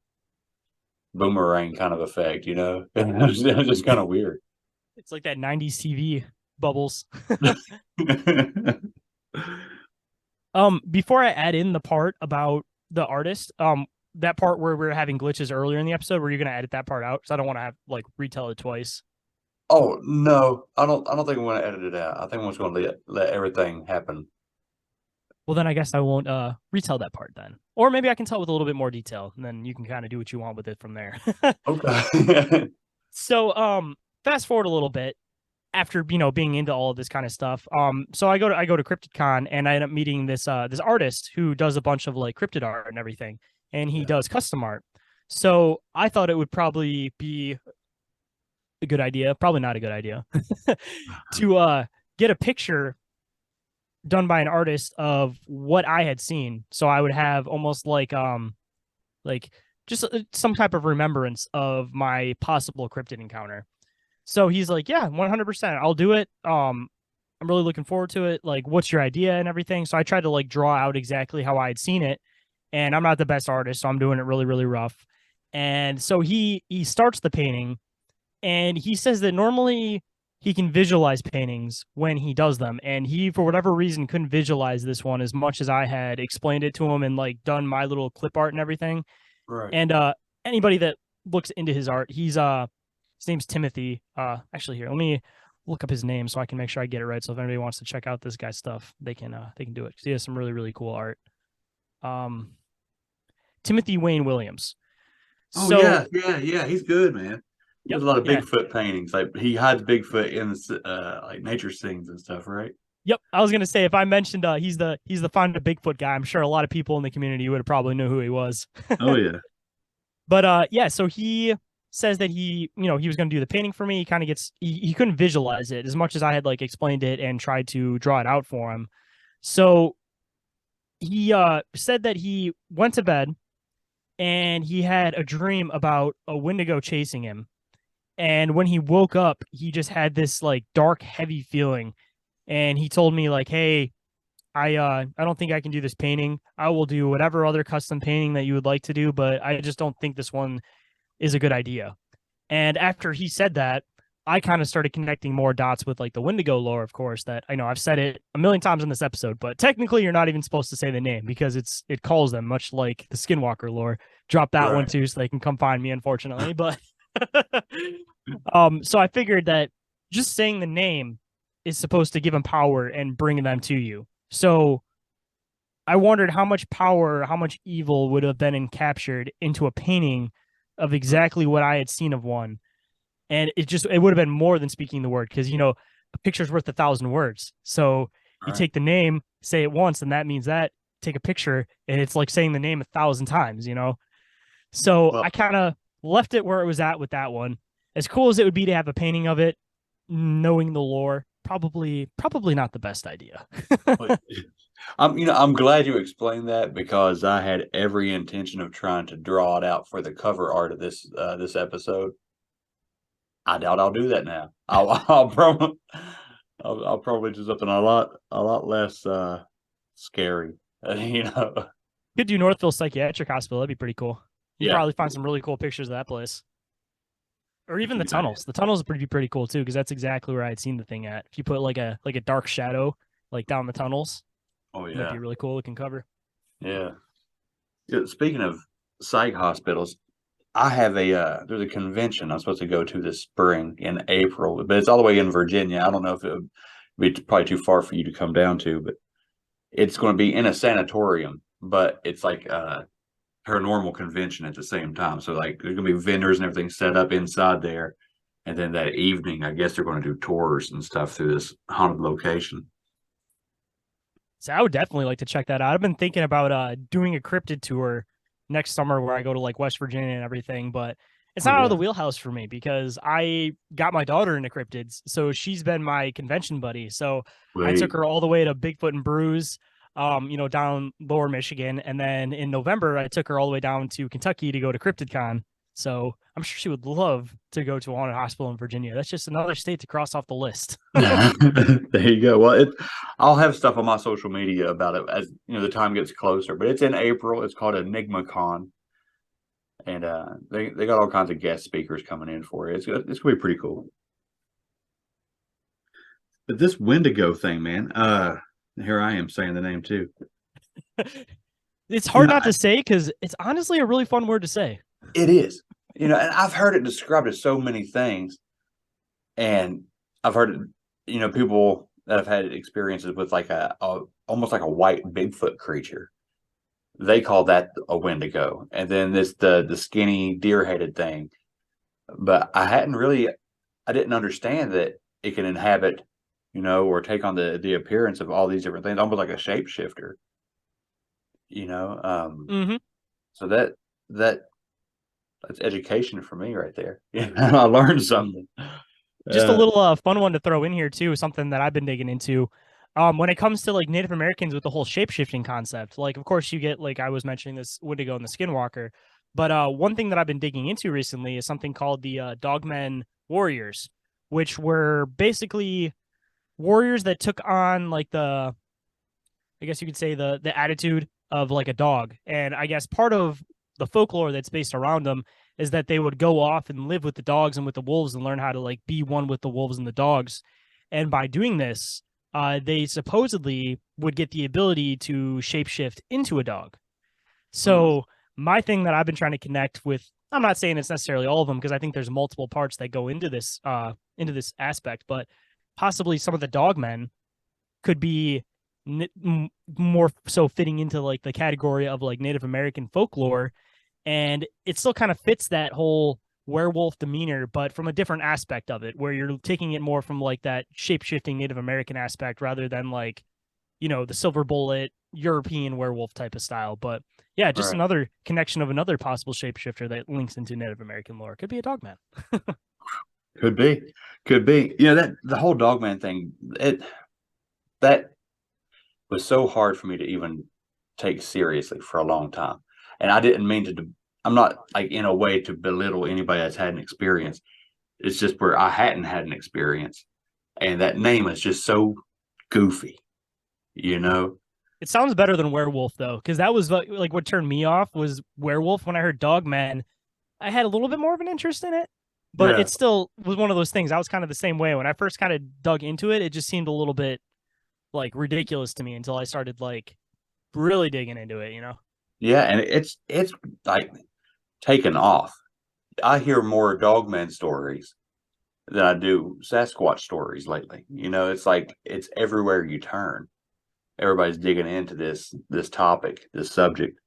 boomerang kind of effect. It's just kind of weird. It's like that 90s TV bubbles. Before I add in the part about the artist, that part where we're having glitches earlier in the episode, were you gonna edit that part out? Because I don't want to have like retell it twice. Oh no, I don't think I'm gonna edit it out. I think I'm just gonna let everything happen. Well, then I guess I won't retell that part then. Or maybe I can tell with a little bit more detail, and then you can kind of do what you want with it from there. Okay. So, fast forward a little bit after being into all of this kind of stuff. So I go to CryptidCon and I end up meeting this artist who does a bunch of like cryptid art and everything, and he Yeah. does custom art. So I thought it would probably be a good idea, probably not a good idea, to get a picture done by an artist of what I had seen. So I would have almost like just some type of remembrance of my possible cryptid encounter. So he's like, "Yeah, 100%. I'll do it. I'm really looking forward to it. Like, what's your idea and everything?" So I tried to like draw out exactly how I had seen it, and I'm not the best artist, so I'm doing it really really rough. And so he starts the painting, and he says that normally he can visualize paintings when he does them, and he for whatever reason couldn't visualize this one as much as I had explained it to him and like done my little clip art and everything. Right. And anybody that looks into his art, his name's Timothy. Actually, here, let me look up his name so I can make sure I get it right. So if anybody wants to check out this guy's stuff, they can do it because he has some really really cool art. Um, Timothy Wayne Williams. Oh So yeah. He's good, man. He yep, does a lot of yeah, Bigfoot paintings. Like he hides Bigfoot in like nature scenes and stuff, right? yep. I was gonna say if I mentioned he's the find a Bigfoot guy, I'm sure a lot of people in the community would have probably knew who he was. Oh yeah. But yeah, so he says that he was going to do the painting for me. He kind of he couldn't visualize it as much as I had like explained it and tried to draw it out for him. So he said that he went to bed and he had a dream about a Wendigo chasing him. And when he woke up, he just had this like dark, heavy feeling. And he told me like, "Hey, I don't think I can do this painting. I will do whatever other custom painting that you would like to do, but I just don't think this one is a good idea." And after he said that, I kind of started connecting more dots with like the Wendigo lore, of course, that I know I've said it a million times in this episode, but technically you're not even supposed to say the name because it calls them, much like the Skinwalker lore. Drop that one Right. too so they can come find me, unfortunately. But so I figured that just saying the name is supposed to give them power and bring them to you. So I wondered how much power, how much evil would have been encaptured into a painting of exactly what I had seen of one. And it would have been more than speaking the word because, a picture's worth 1,000 words. So you Right. take the name, say it once, and that means that. Take a picture, and it's like saying the name 1,000 times. So Well, I kind of left it where it was at with that one. As cool as it would be to have a painting of it, knowing the lore, probably not the best idea. but- I'm glad you explained that because I had every intention of trying to draw it out for the cover art of this episode. I doubt I'll do that now. I'll probably do something a lot less scary. You know. Could do Northville Psychiatric Hospital. That'd be pretty cool. You Yeah. probably find some really cool pictures of that place. Or even the That's a good idea. tunnels. The tunnels would be pretty cool too, because that's exactly where I'd seen the thing at. If you put like a dark shadow like down the tunnels, Oh that'd yeah. be a really cool looking cover. Yeah. Yeah, speaking of psych hospitals, I have there's a convention I'm supposed to go to this spring in April, but it's all the way in Virginia. I don't know if it would be probably too far for you to come down to, but it's going to be in a sanatorium, but it's like a paranormal convention at the same time. So like there's going to be vendors and everything set up inside there. And then that evening, I guess they're going to do tours and stuff through this haunted location. So I would definitely like to check that out. I've been thinking about doing a cryptid tour next summer where I go to like West Virginia and everything, but It's not out of the yeah. wheelhouse for me because I got my daughter into cryptids, so she's been my convention buddy. So I took Wait. her all the way to Bigfoot and Brews, down Lower Michigan, and then in November I took her all the way down to Kentucky to go to CryptidCon. So I'm sure she would love to go to a haunted hospital in Virginia. That's just another state to cross off the list. There you go. Well, I'll have stuff on my social media about it as the time gets closer. But it's in April. It's called EnigmaCon, and they got all kinds of guest speakers coming in for it. It's gonna be pretty cool. But this Wendigo thing, man. Here I am saying the name too. It's hard know, not to say because it's honestly a really fun word to say. It is, and I've heard it described as so many things, and I've heard, people that have had experiences with like a almost like a white Bigfoot creature. They call that a Wendigo, and then the skinny deer-headed thing. But I didn't understand that it can inhabit, or take on the appearance of all these different things, almost like a shapeshifter. Mm-hmm. So that's education for me right there. I learned something. Just a little fun one to throw in here too, something that I've been digging into. When it comes to like Native Americans with the whole shape-shifting concept, like of course you get, like I was mentioning, this Wendigo and the Skinwalker, but one thing that I've been digging into recently is something called the Dogmen Warriors, which were basically warriors that took on like I guess you could say the attitude of like a dog. And I guess part of the folklore that's based around them is that they would go off and live with the dogs and with the wolves and learn how to like be one with the wolves and the dogs. And by doing this, they supposedly would get the ability to shapeshift into a dog. So my thing that I've been trying to connect with, I'm not saying it's necessarily all of them because I think there's multiple parts that go into this aspect, but possibly some of the dogmen could be more so fitting into like the category of like Native American folklore, and it still kind of fits that whole werewolf demeanor, but from a different aspect of it, where you're taking it more from like that shape-shifting Native American aspect rather than like, the silver bullet European werewolf type of style. But yeah, just another connection of another possible shapeshifter that links into Native American lore. Could be a dogman. Could be. That the whole dogman thing, that was so hard for me to even take seriously for a long time. And I didn't mean to, I'm not like in a way to belittle anybody that's had an experience. It's just where I hadn't had an experience. And that name is just so goofy, It sounds better than werewolf though, because that was like what turned me off was werewolf. When I heard dogman, I had a little bit more of an interest in it, but it still was one of those things. I was kind of the same way. When I first kind of dug into it, it just seemed a little bit like ridiculous to me until I started like really digging into it, Yeah, and it's like taken off. I hear more dogman stories than I do Sasquatch stories lately. It's like it's everywhere you turn. Everybody's digging into this topic, this subject,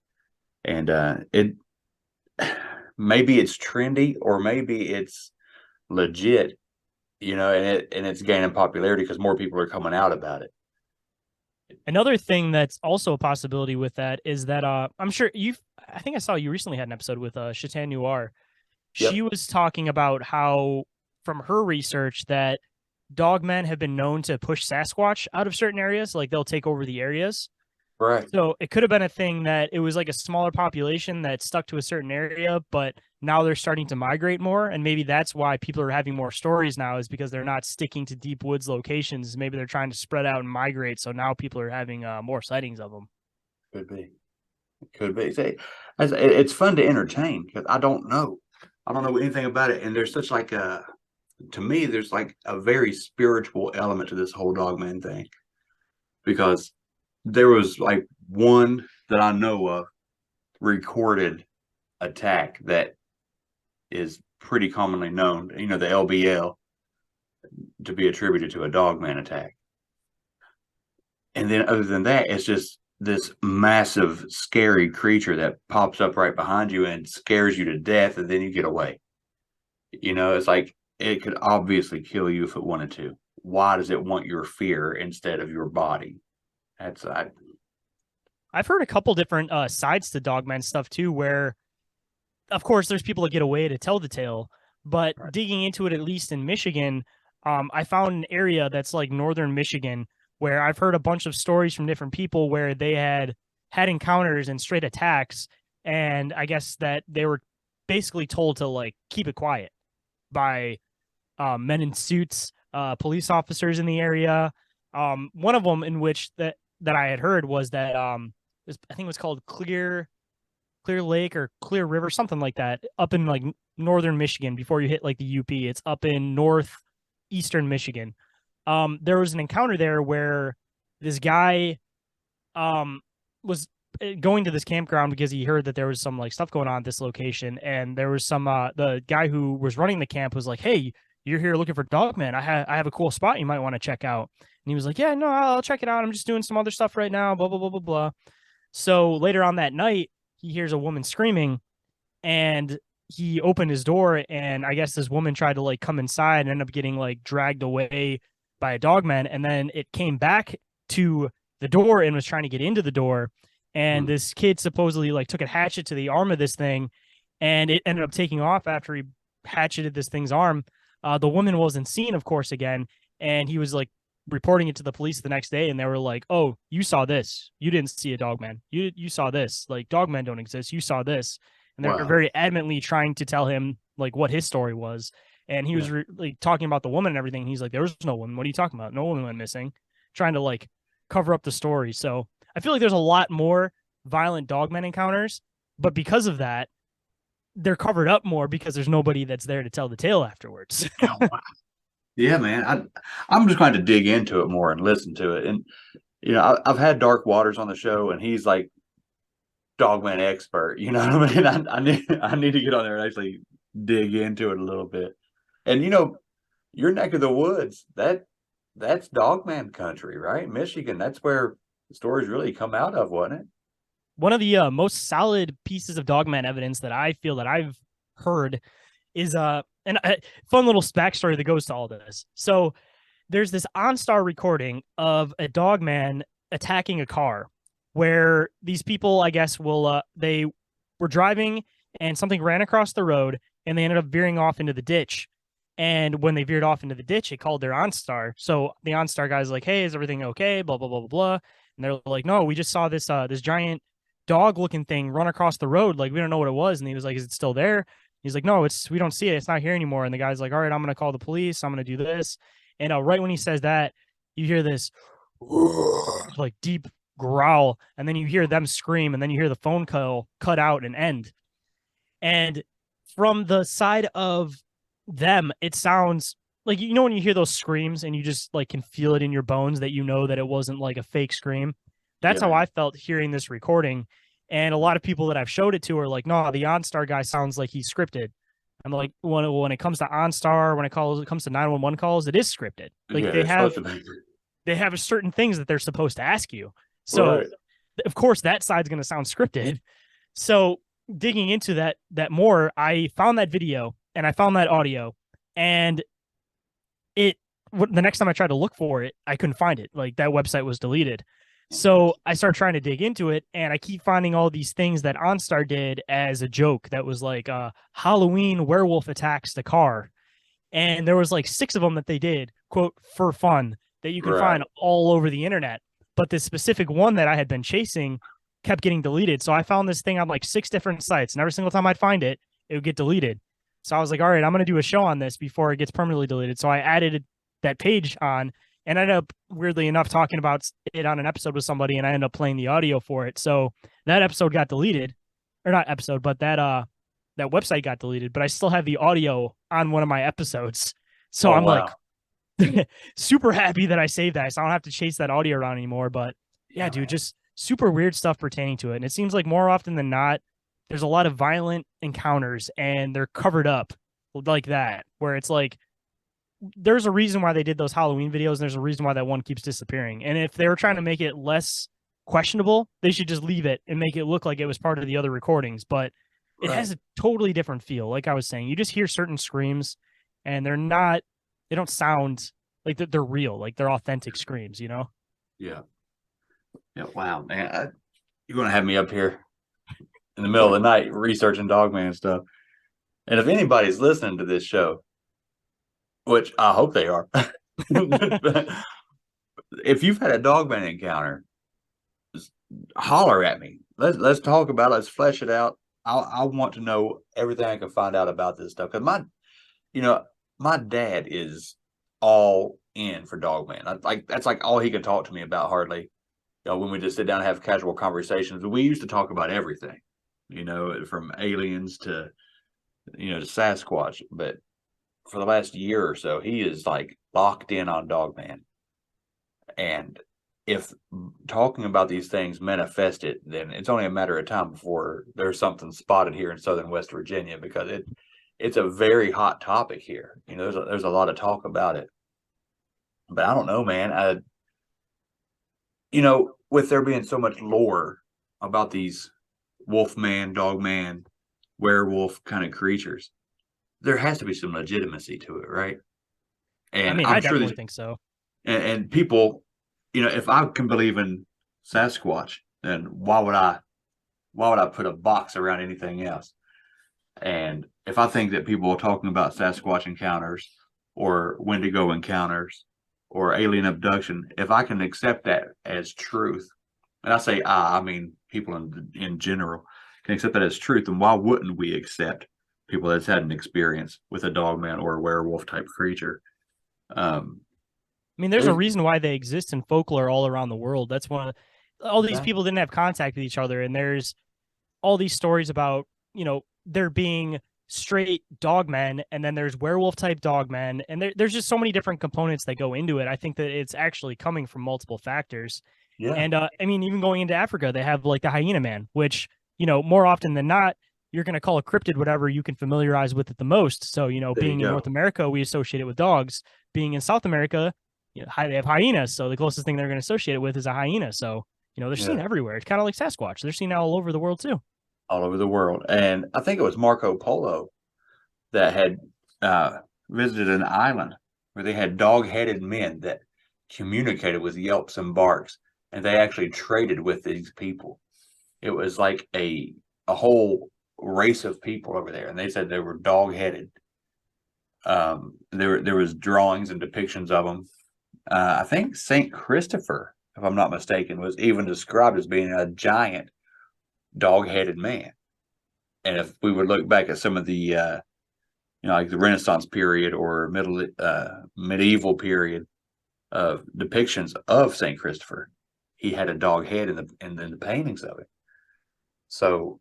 and it maybe it's trendy or maybe it's legit, and it's gaining popularity because more people are coming out about it. Another thing that's also a possibility with that is that I'm sure I think I saw you recently had an episode with Chatan Noir. Yep. She was talking about how, from her research, that dogmen have been known to push Sasquatch out of certain areas, like they'll take over the areas. Right. So it could have been a thing that it was like a smaller population that stuck to a certain area, but now they're starting to migrate more. And maybe that's why people are having more stories now, is because they're not sticking to deep woods locations. Maybe they're trying to spread out and migrate. So now people are having more sightings of them. Could be. See, it's fun to entertain because I don't know anything about it. And there's such like to me, there's like a very spiritual element to this whole dogman thing, because there was like one that I know of recorded attack that is pretty commonly known, the LBL, to be attributed to a dogman attack. And then other than that, it's just this massive, scary creature that pops up right behind you and scares you to death, and then you get away. It's like it could obviously kill you if it wanted to. Why does it want your fear instead of your body? I've heard a couple different sides to dogman stuff too, where of course, there's people that get away to tell the tale, but Right. digging into it, at least in Michigan, I found an area that's like northern Michigan where I've heard a bunch of stories from different people where they had encounters and straight attacks, and I guess that they were basically told to like keep it quiet by men in suits, police officers in the area. One of them in which that I had heard was that I think it was called Clear Lake or Clear River, something like that, up in like northern Michigan before you hit like the UP. It's up in northeastern Michigan. There was an encounter there where this guy was going to this campground because he heard that there was some like stuff going on at this location, and there was some the guy who was running the camp was like, "Hey, you're here looking for dogmen. I have a cool spot you might want to check out." And he was like, "Yeah, no, I'll check it out. I'm just doing some other stuff right now, blah blah blah blah blah." So later on that night, he hears a woman screaming, and he opened his door, and I guess this woman tried to like come inside and ended up getting like dragged away by a dogman, and then it came back to the door and was trying to get into the door, and this kid supposedly like took a hatchet to the arm of this thing, and it ended up taking off after he hatcheted this thing's arm. The woman wasn't seen, of course, again, and he was like reporting it to the police the next day, and they were like, "Oh, you saw this. You didn't see a dogman. You saw this. Like dogmen don't exist. You saw this." And they were very adamantly trying to tell him like what his story was, and he was like talking about the woman and everything. He's like, "There was no woman. What are you talking about? No woman went missing." Trying to like cover up the story. So I feel like there's a lot more violent dogmen encounters, but because of that, they're covered up more because there's nobody that's there to tell the tale afterwards. Oh, wow. Yeah, man. I'm just going to dig into it more and listen to it. And you know, I've had Dark Waters on the show, and he's like dogman expert. You know what I mean? I need to get on there and actually dig into it a little bit. And you know, your neck of the woods, that's dogman country, right? Michigan. That's where the stories really come out of, wasn't it? One of the most solid pieces of dogman evidence that I feel that I've heard is and a fun little backstory that goes to all this. So there's this OnStar recording of a dogman attacking a car where these people, I guess, will they were driving and something ran across the road and they ended up veering off into the ditch. And when they veered off into the ditch, it called their OnStar. So the OnStar guy's like, "Hey, is everything okay?" Blah blah blah blah blah. And they're like, "No, we just saw this this giant dog-looking thing run across the road. Like we don't know what it was." And he was like, "Is it still there?" He's like, "No, we don't see it. It's not here anymore." And the guy's like, "All right, I'm gonna call the police. I'm gonna do this." And right when he says that, you hear this like deep growl, and then you hear them scream, and then you hear the phone call cut out and end. And from the side of them, it sounds like, you know, when you hear those screams and you just like can feel it in your bones that you know that it wasn't like a fake scream. That's how I felt hearing this recording. And a lot of people that I've showed it to are like, "No, the OnStar guy sounds like he's scripted." I'm like, when it comes to OnStar, when it comes to 911 calls, it is scripted. Like they have certain things that they're supposed to ask you. So of course that side's going to sound scripted. So digging into that more, I found that video and I found that audio, and the next time I tried to look for it, I couldn't find it. Like that website was deleted. So I started trying to dig into it, and I keep finding all these things that OnStar did as a joke that was like Halloween werewolf attacks the car. And there was like 6 of them that they did, quote, for fun, that you can find all over the internet. But this specific one that I had been chasing kept getting deleted. So I found this thing on like 6 different sites, and every single time I'd find it, it would get deleted. So I was like, all right, I'm going to do a show on this before it gets permanently deleted. So I added that page on, and I ended up, weirdly enough, talking about it on an episode with somebody, and I ended up playing the audio for it. So that episode got deleted, or not episode, but that website got deleted, but I still have the audio on one of my episodes. So I'm like super happy that I saved that. So I don't have to chase that audio around anymore. But yeah, dude, just super weird stuff pertaining to it. And it seems like more often than not, there's a lot of violent encounters and they're covered up like that, where it's like, there's a reason why they did those Halloween videos, and there's a reason why that one keeps disappearing. And if they were trying to make it less questionable, they should just leave it and make it look like it was part of the other recordings. But it has a totally different feel. Like I was saying, you just hear certain screams and they don't sound like they're real, like they're authentic screams, you know? Yeah. Yeah. Wow, man. You're going to have me up here in the middle of the night researching Dogman stuff. And if anybody's listening to this show, which I hope they are, if you've had a Dogman encounter, holler at me. Let's talk about it. Let's flesh it out. I want to know everything I can find out about this stuff, because my dad is all in for Dogman. That's like all he can talk to me about, hardly. When we just sit down and have casual conversations. We used to talk about everything, from aliens to Sasquatch. But for the last year or so, he is like locked in on Dogman. And if talking about these things manifested, then it's only a matter of time before there's something spotted here in southern West Virginia, because it's a very hot topic here. There's a lot of talk about it. But I don't know, man. With there being so much lore about these wolfman, dogman, werewolf kind of creatures, there has to be some legitimacy to it, right? And I mean, I'm I sure definitely think so. And people, if I can believe in Sasquatch, then why would I put a box around anything else? And if I think that people are talking about Sasquatch encounters or Wendigo encounters or alien abduction, if I can accept that as truth, and I say I mean people in general can accept that as truth, then why wouldn't we accept people that's had an experience with a dogman or a werewolf type creature? I mean, there's a reason why they exist in folklore all around the world. That's all these people didn't have contact with each other, and there's all these stories about, there being straight dogmen, and then there's werewolf type dogmen, and there's just so many different components that go into it. I think that it's actually coming from multiple factors. Yeah. And I mean, even going into Africa, they have like the hyena man, which, more often than not, you're going to call a cryptid whatever you can familiarize with it the most. So, being in North America, we associate it with dogs. Being in South America, they have hyenas. So the closest thing they're going to associate it with is a hyena. So, they're seen everywhere. It's kind of like Sasquatch. They're seen all over the world too. All over the world. And I think it was Marco Polo that had visited an island where they had dog-headed men that communicated with yelps and barks, and they actually traded with these people. It was like a whole race of people over there, and they said they were dog-headed. There was drawings and depictions of them. I think Saint Christopher, if I'm not mistaken, was even described as being a giant dog-headed man. And if we would look back at some of the like the Renaissance period or medieval period of depictions of Saint Christopher, he had a dog head in the paintings of it. So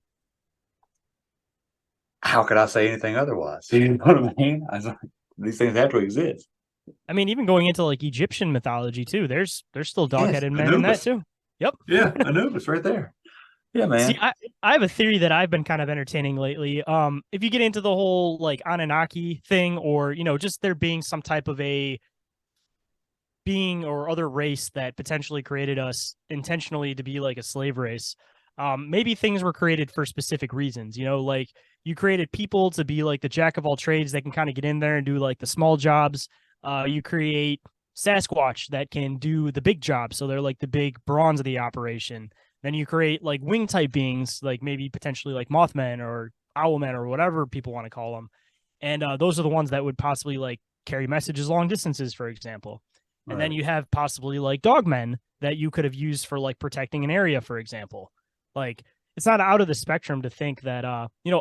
how could I say anything otherwise? You know what I mean? These things have to exist. I mean, even going into like Egyptian mythology too, there's still dog-headed men in that too. Yep. Yeah, Anubis right there. Yeah, man. See, I have a theory that I've been kind of entertaining lately. If you get into the whole like Anunnaki thing, or just there being some type of a being or other race that potentially created us intentionally to be like a slave race, maybe things were created for specific reasons. Like you created people to be like the jack of all trades that can kind of get in there and do like the small jobs. You create Sasquatch that can do the big job, so they're like the big bronze of the operation. Then you create like wing type beings, like maybe potentially like Mothmen or Owlmen or whatever people want to call them. And those are the ones that would possibly like carry messages long distances, for example. Right. And then you have possibly like dogmen that you could have used for like protecting an area, for example. Like it's not out of the spectrum to think that,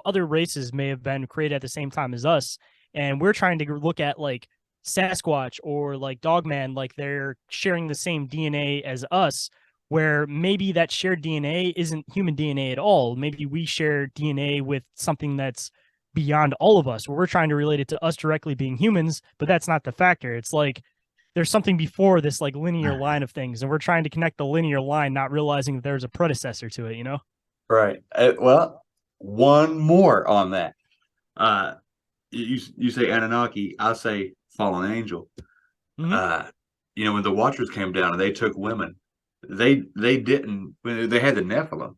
other races may have been created at the same time as us. And we're trying to look at like Sasquatch or like dogman, like they're sharing the same DNA as us, where maybe that shared DNA isn't human DNA at all. Maybe we share DNA with something that's beyond all of us, where we're trying to relate it to us directly being humans, but that's not the factor. It's like there's something before this like linear line of things, and we're trying to connect the linear line, not realizing that there's a predecessor to it, Right. Well, one more on that. You say Anunnaki, I say fallen angel. Mm-hmm. When the Watchers came down and they took women, they didn't. They had the Nephilim,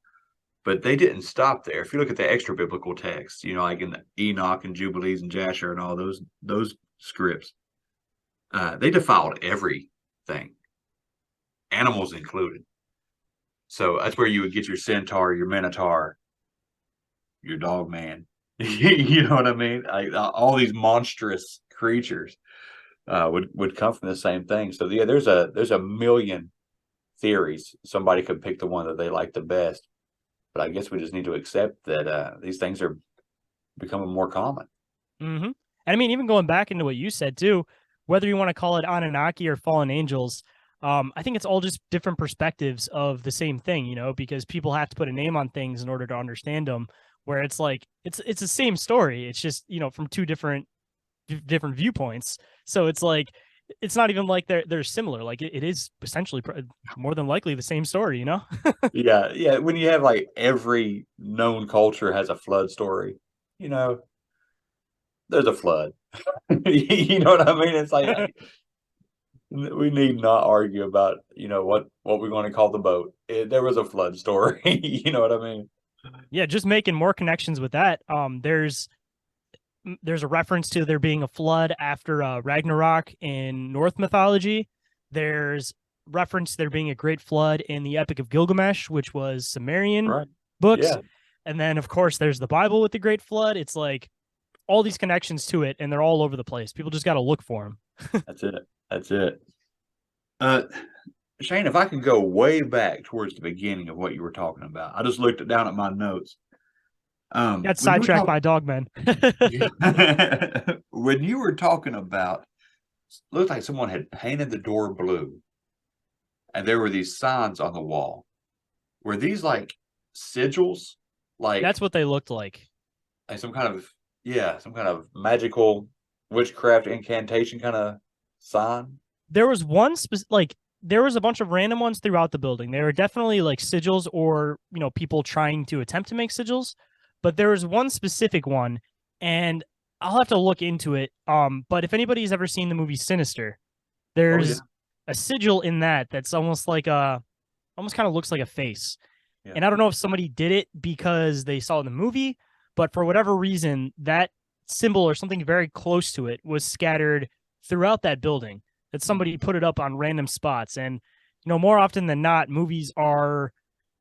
but they didn't stop there. If you look at the extra biblical texts, like in the Enoch and Jubilees and Jasher and all those scripts, they defiled everything, animals included. So that's where you would get your centaur, your minotaur, your dog man. You know what I mean? Like all these monstrous creatures would come from the same thing. So yeah, there's a million theories. Somebody could pick the one that they like the best, but I guess we just need to accept that these things are becoming more common. Mm-hmm. And I mean, even going back into what you said too, whether you want to call it Anunnaki or fallen angels, I think it's all just different perspectives of the same thing, you know, because people have to put a name on things in order to understand them. Where it's like it's the same story. It's just, you know, from two different viewpoints. So it's like it's not even like they're similar. Like it is essentially more than likely the same story, you know? Yeah. When you have like every known culture has a flood story, you know, there's a flood. You know what I mean? It's like we need not argue about, you know, what we're going to call the boat. There was a flood story. You know what I mean? Yeah, just making more connections with that. There's a reference to there being a flood after Ragnarok in Norse mythology. There's reference to there being a great flood in the Epic of Gilgamesh, which was Sumerian Right. books. Yeah. And then, of course, there's the Bible with the great flood. It's like all these connections to it, and they're all over the place. People just got to look for them. That's it. Shane, if I could go way back towards the beginning of what you were talking about, I just looked down at my notes. Got sidetracked by dogmen. When you were talking about, looked like someone had painted the door blue, and there were these signs on the wall. Were these like sigils? Like That's what they looked like. some kind of magical witchcraft incantation kind of sign. There was one there was a bunch of random ones throughout the building. They were definitely like sigils or, you know, people trying to attempt to make sigils, but there was one specific one, and I'll have to look into it. But if anybody's ever seen the movie Sinister, there's a sigil in that's almost like almost kind of looks like a face. Yeah. And I don't know if somebody did it because they saw it in the movie, but for whatever reason, that symbol or something very close to it was scattered throughout that building. That somebody put it up on random spots. And, you know, more often than not, movies are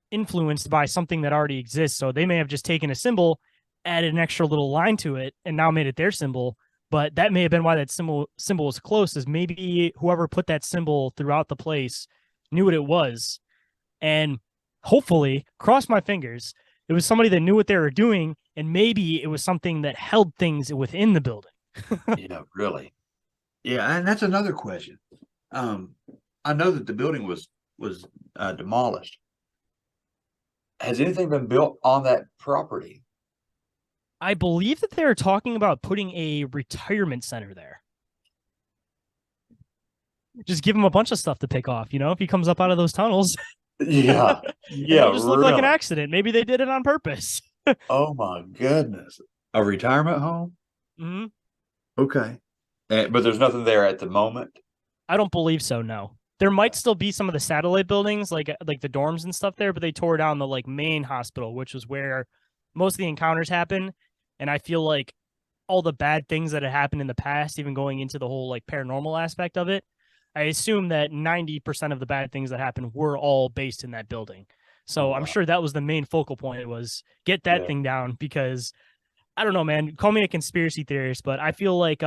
influenced by something that already exists. So they may have just taken a symbol, added an extra little line to it, and now made it their symbol. But that may have been why that symbol was close, is maybe whoever put that symbol throughout the place knew what it was. And hopefully, cross my fingers, it was somebody that knew what they were doing, and maybe it was something that held things within the building. Yeah, really. Yeah, and that's another question. I know that the building was demolished. Has anything been built on that property? I believe that they're talking about putting a retirement center there. Just give him a bunch of stuff to pick off, you know, if he comes up out of those tunnels. Yeah, It'll just look like an accident. Maybe they did it on purpose. Oh my goodness, a retirement home? Mm-hmm. Okay, but there's nothing there at the moment. I don't believe so. No, there might still be some of the satellite buildings, like the dorms and stuff there, but they tore down the like main hospital, which was where most of the encounters happen. And I feel like all the bad things that had happened in the past, even going into the whole like paranormal aspect of it, I assume that 90% of the bad things that happened were all based in that building. So I'm sure that was the main focal point, was get that thing down, because I don't know, man, call me a conspiracy theorist, but I feel like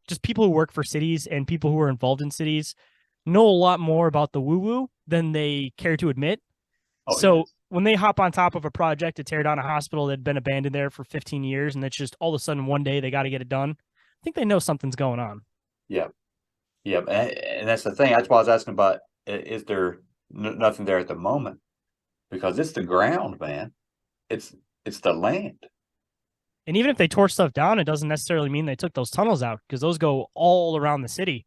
just people who work for cities and people who are involved in cities know a lot more about the woo-woo than they care to admit. When they hop on top of a project to tear down a hospital that had been abandoned there for 15 years, and it's just all of a sudden one day they got to get it done, I think they know something's going on. Yeah. And that's the thing. That's why I was asking about, is there nothing there at the moment? Because it's the ground, man. It's the land. And even if they tore stuff down, it doesn't necessarily mean they took those tunnels out, because those go all around the city.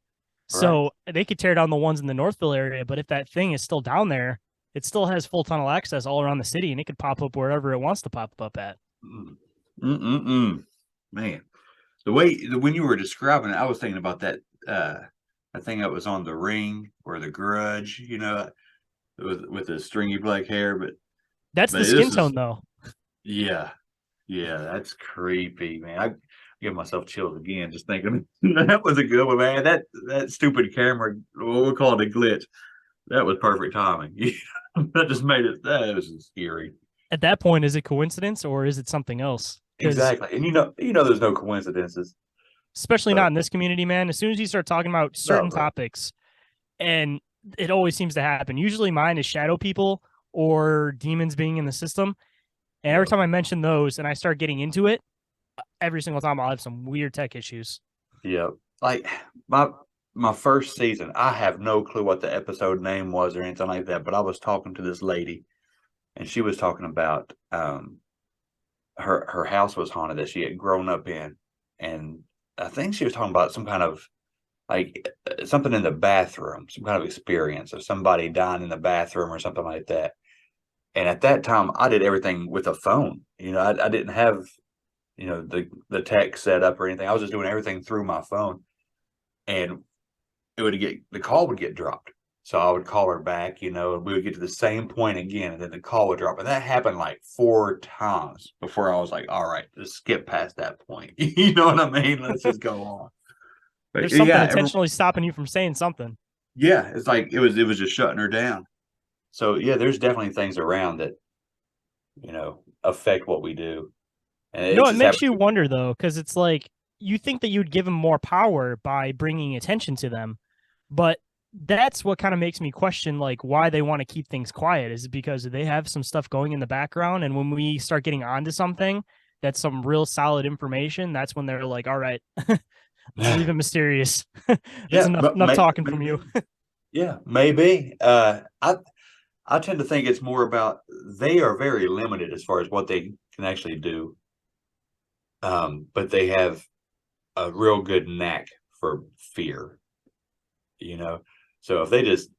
Right. So they could tear down the ones in the Northville area, but if that thing is still down there, it still has full tunnel access all around the city, and it could pop up wherever it wants to pop up at. Man, when you were describing it, I was thinking about that I think that was on The Ring or The Grudge, you know, with the stringy black hair, but that's the skin tone though. Yeah, that's creepy, man. I give myself chills again just thinking that was a good one, man. That stupid camera, we'll call it a glitch. That was perfect timing. That just made it. That was scary. At that point, is it coincidence or is it something else? 'Cause Exactly. And there's no coincidences. especially So not in this community, man. As soon as you start talking about no, certain bro. topics, and it always seems to happen. Usually mine is shadow people or demons being in the system. And every Yep. time I mention those and I start getting into it, every single time I'll have some weird tech issues. Yep. Like my first season, I have no clue what the episode name was or anything like that, but I was talking to this lady and she was talking about her house was haunted that she had grown up in. And I think she was talking about some kind of like something in the bathroom, some kind of experience of somebody dying in the bathroom or something like that. And at that time, I did everything with a phone. I didn't have the tech set up or anything. I was just doing everything through my phone, and the call would get dropped. So I would call her back, and we would get to the same point again, and then the call would drop. And that happened like 4 times before I was like, all right, let's skip past that point. You know what I mean? Let's just go on. But There's something yeah, intentionally stopping you from saying something. yeah, it's like it was just shutting her down. So yeah, there's definitely things around that, affect what we do. And No, it's it just makes you happened. wonder though, because it's like you think that you'd give them more power by bringing attention to them, but that's what kind of makes me question like why they want to keep things quiet. Is it because they have some stuff going in the background, and when we start getting onto something that's some real solid information, that's when they're like, "All right, let's leave it mysterious." There's Yeah, enough talking from you. yeah, maybe. I tend to think it's more about they are very limited as far as what they can actually do. But they have a real good knack for fear, you know. So if they just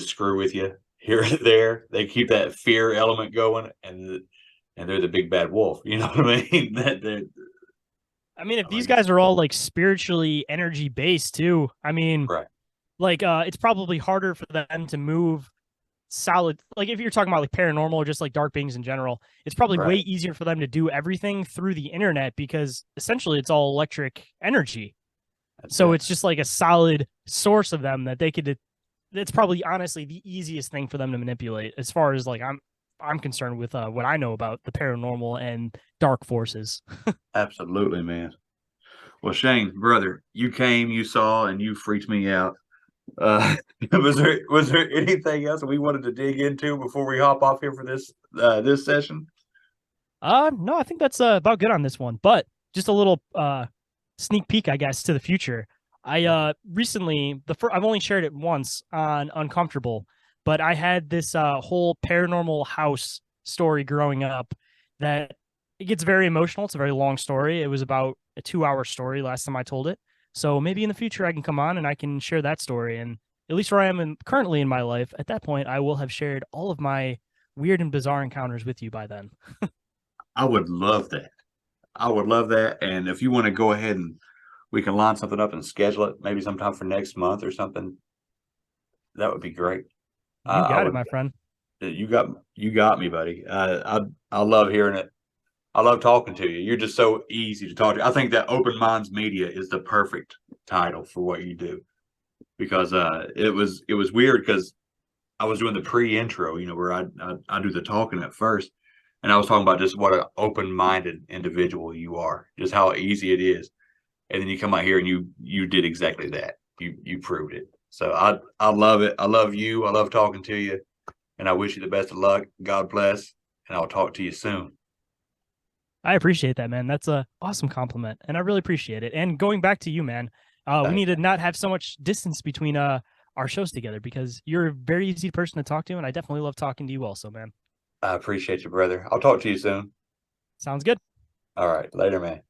screw with you here and there, they keep that fear element going, and they're the big bad wolf. You know what I mean? I mean, if I these mean, guys are all like spiritually energy based too, I mean, right, like it's probably harder for them to move solid. Like if you're talking about like paranormal or just like dark beings in general, it's probably way right. easier for them to do everything through the internet because essentially it's all electric energy. That's So it. it's just like a solid source of them that they could. It's probably honestly the easiest thing for them to manipulate as far as like I'm concerned with what I know about the paranormal and dark forces. Absolutely, man. Well, Shane, brother, you came, you saw, and you freaked me out. Uh, was there anything else we wanted to dig into before we hop off here for this session? No, I think that's about good on this one. But just a little sneak peek, I guess, to the future. I recently I've only shared it once on Uncomfortable, but I had this whole paranormal house story growing up that it gets very emotional. It's a very long story. It was about a 2-hour story last time I told it. So maybe in the future I can come on and I can share that story. And at least where I am currently in my life, at that point, I will have shared all of my weird and bizarre encounters with you by then. I would love that. I would love that. And if you want to go ahead and we can line something up and schedule it, maybe sometime for next month or something, that would be great. You I got it, would. my friend. You got me, buddy. I love hearing it. I love talking to you. You're just so easy to talk to. I think that Open Minds Media is the perfect title for what you do because it was weird because I was doing the pre-intro, where I do the talking at first, and I was talking about just what an open-minded individual you are, just how easy it is, and then you come out here and you did exactly that. You proved it. So I love it. I love you. I love talking to you, and I wish you the best of luck. God bless, and I'll talk to you soon. I appreciate that, man. That's a awesome compliment, and I really appreciate it. And going back to you, man, we need Thanks. to not have so much distance between our shows together because you're a very easy person to talk to, and I definitely love talking to you also, man. I appreciate you, brother. I'll talk to you soon. Sounds good. All right, later, man.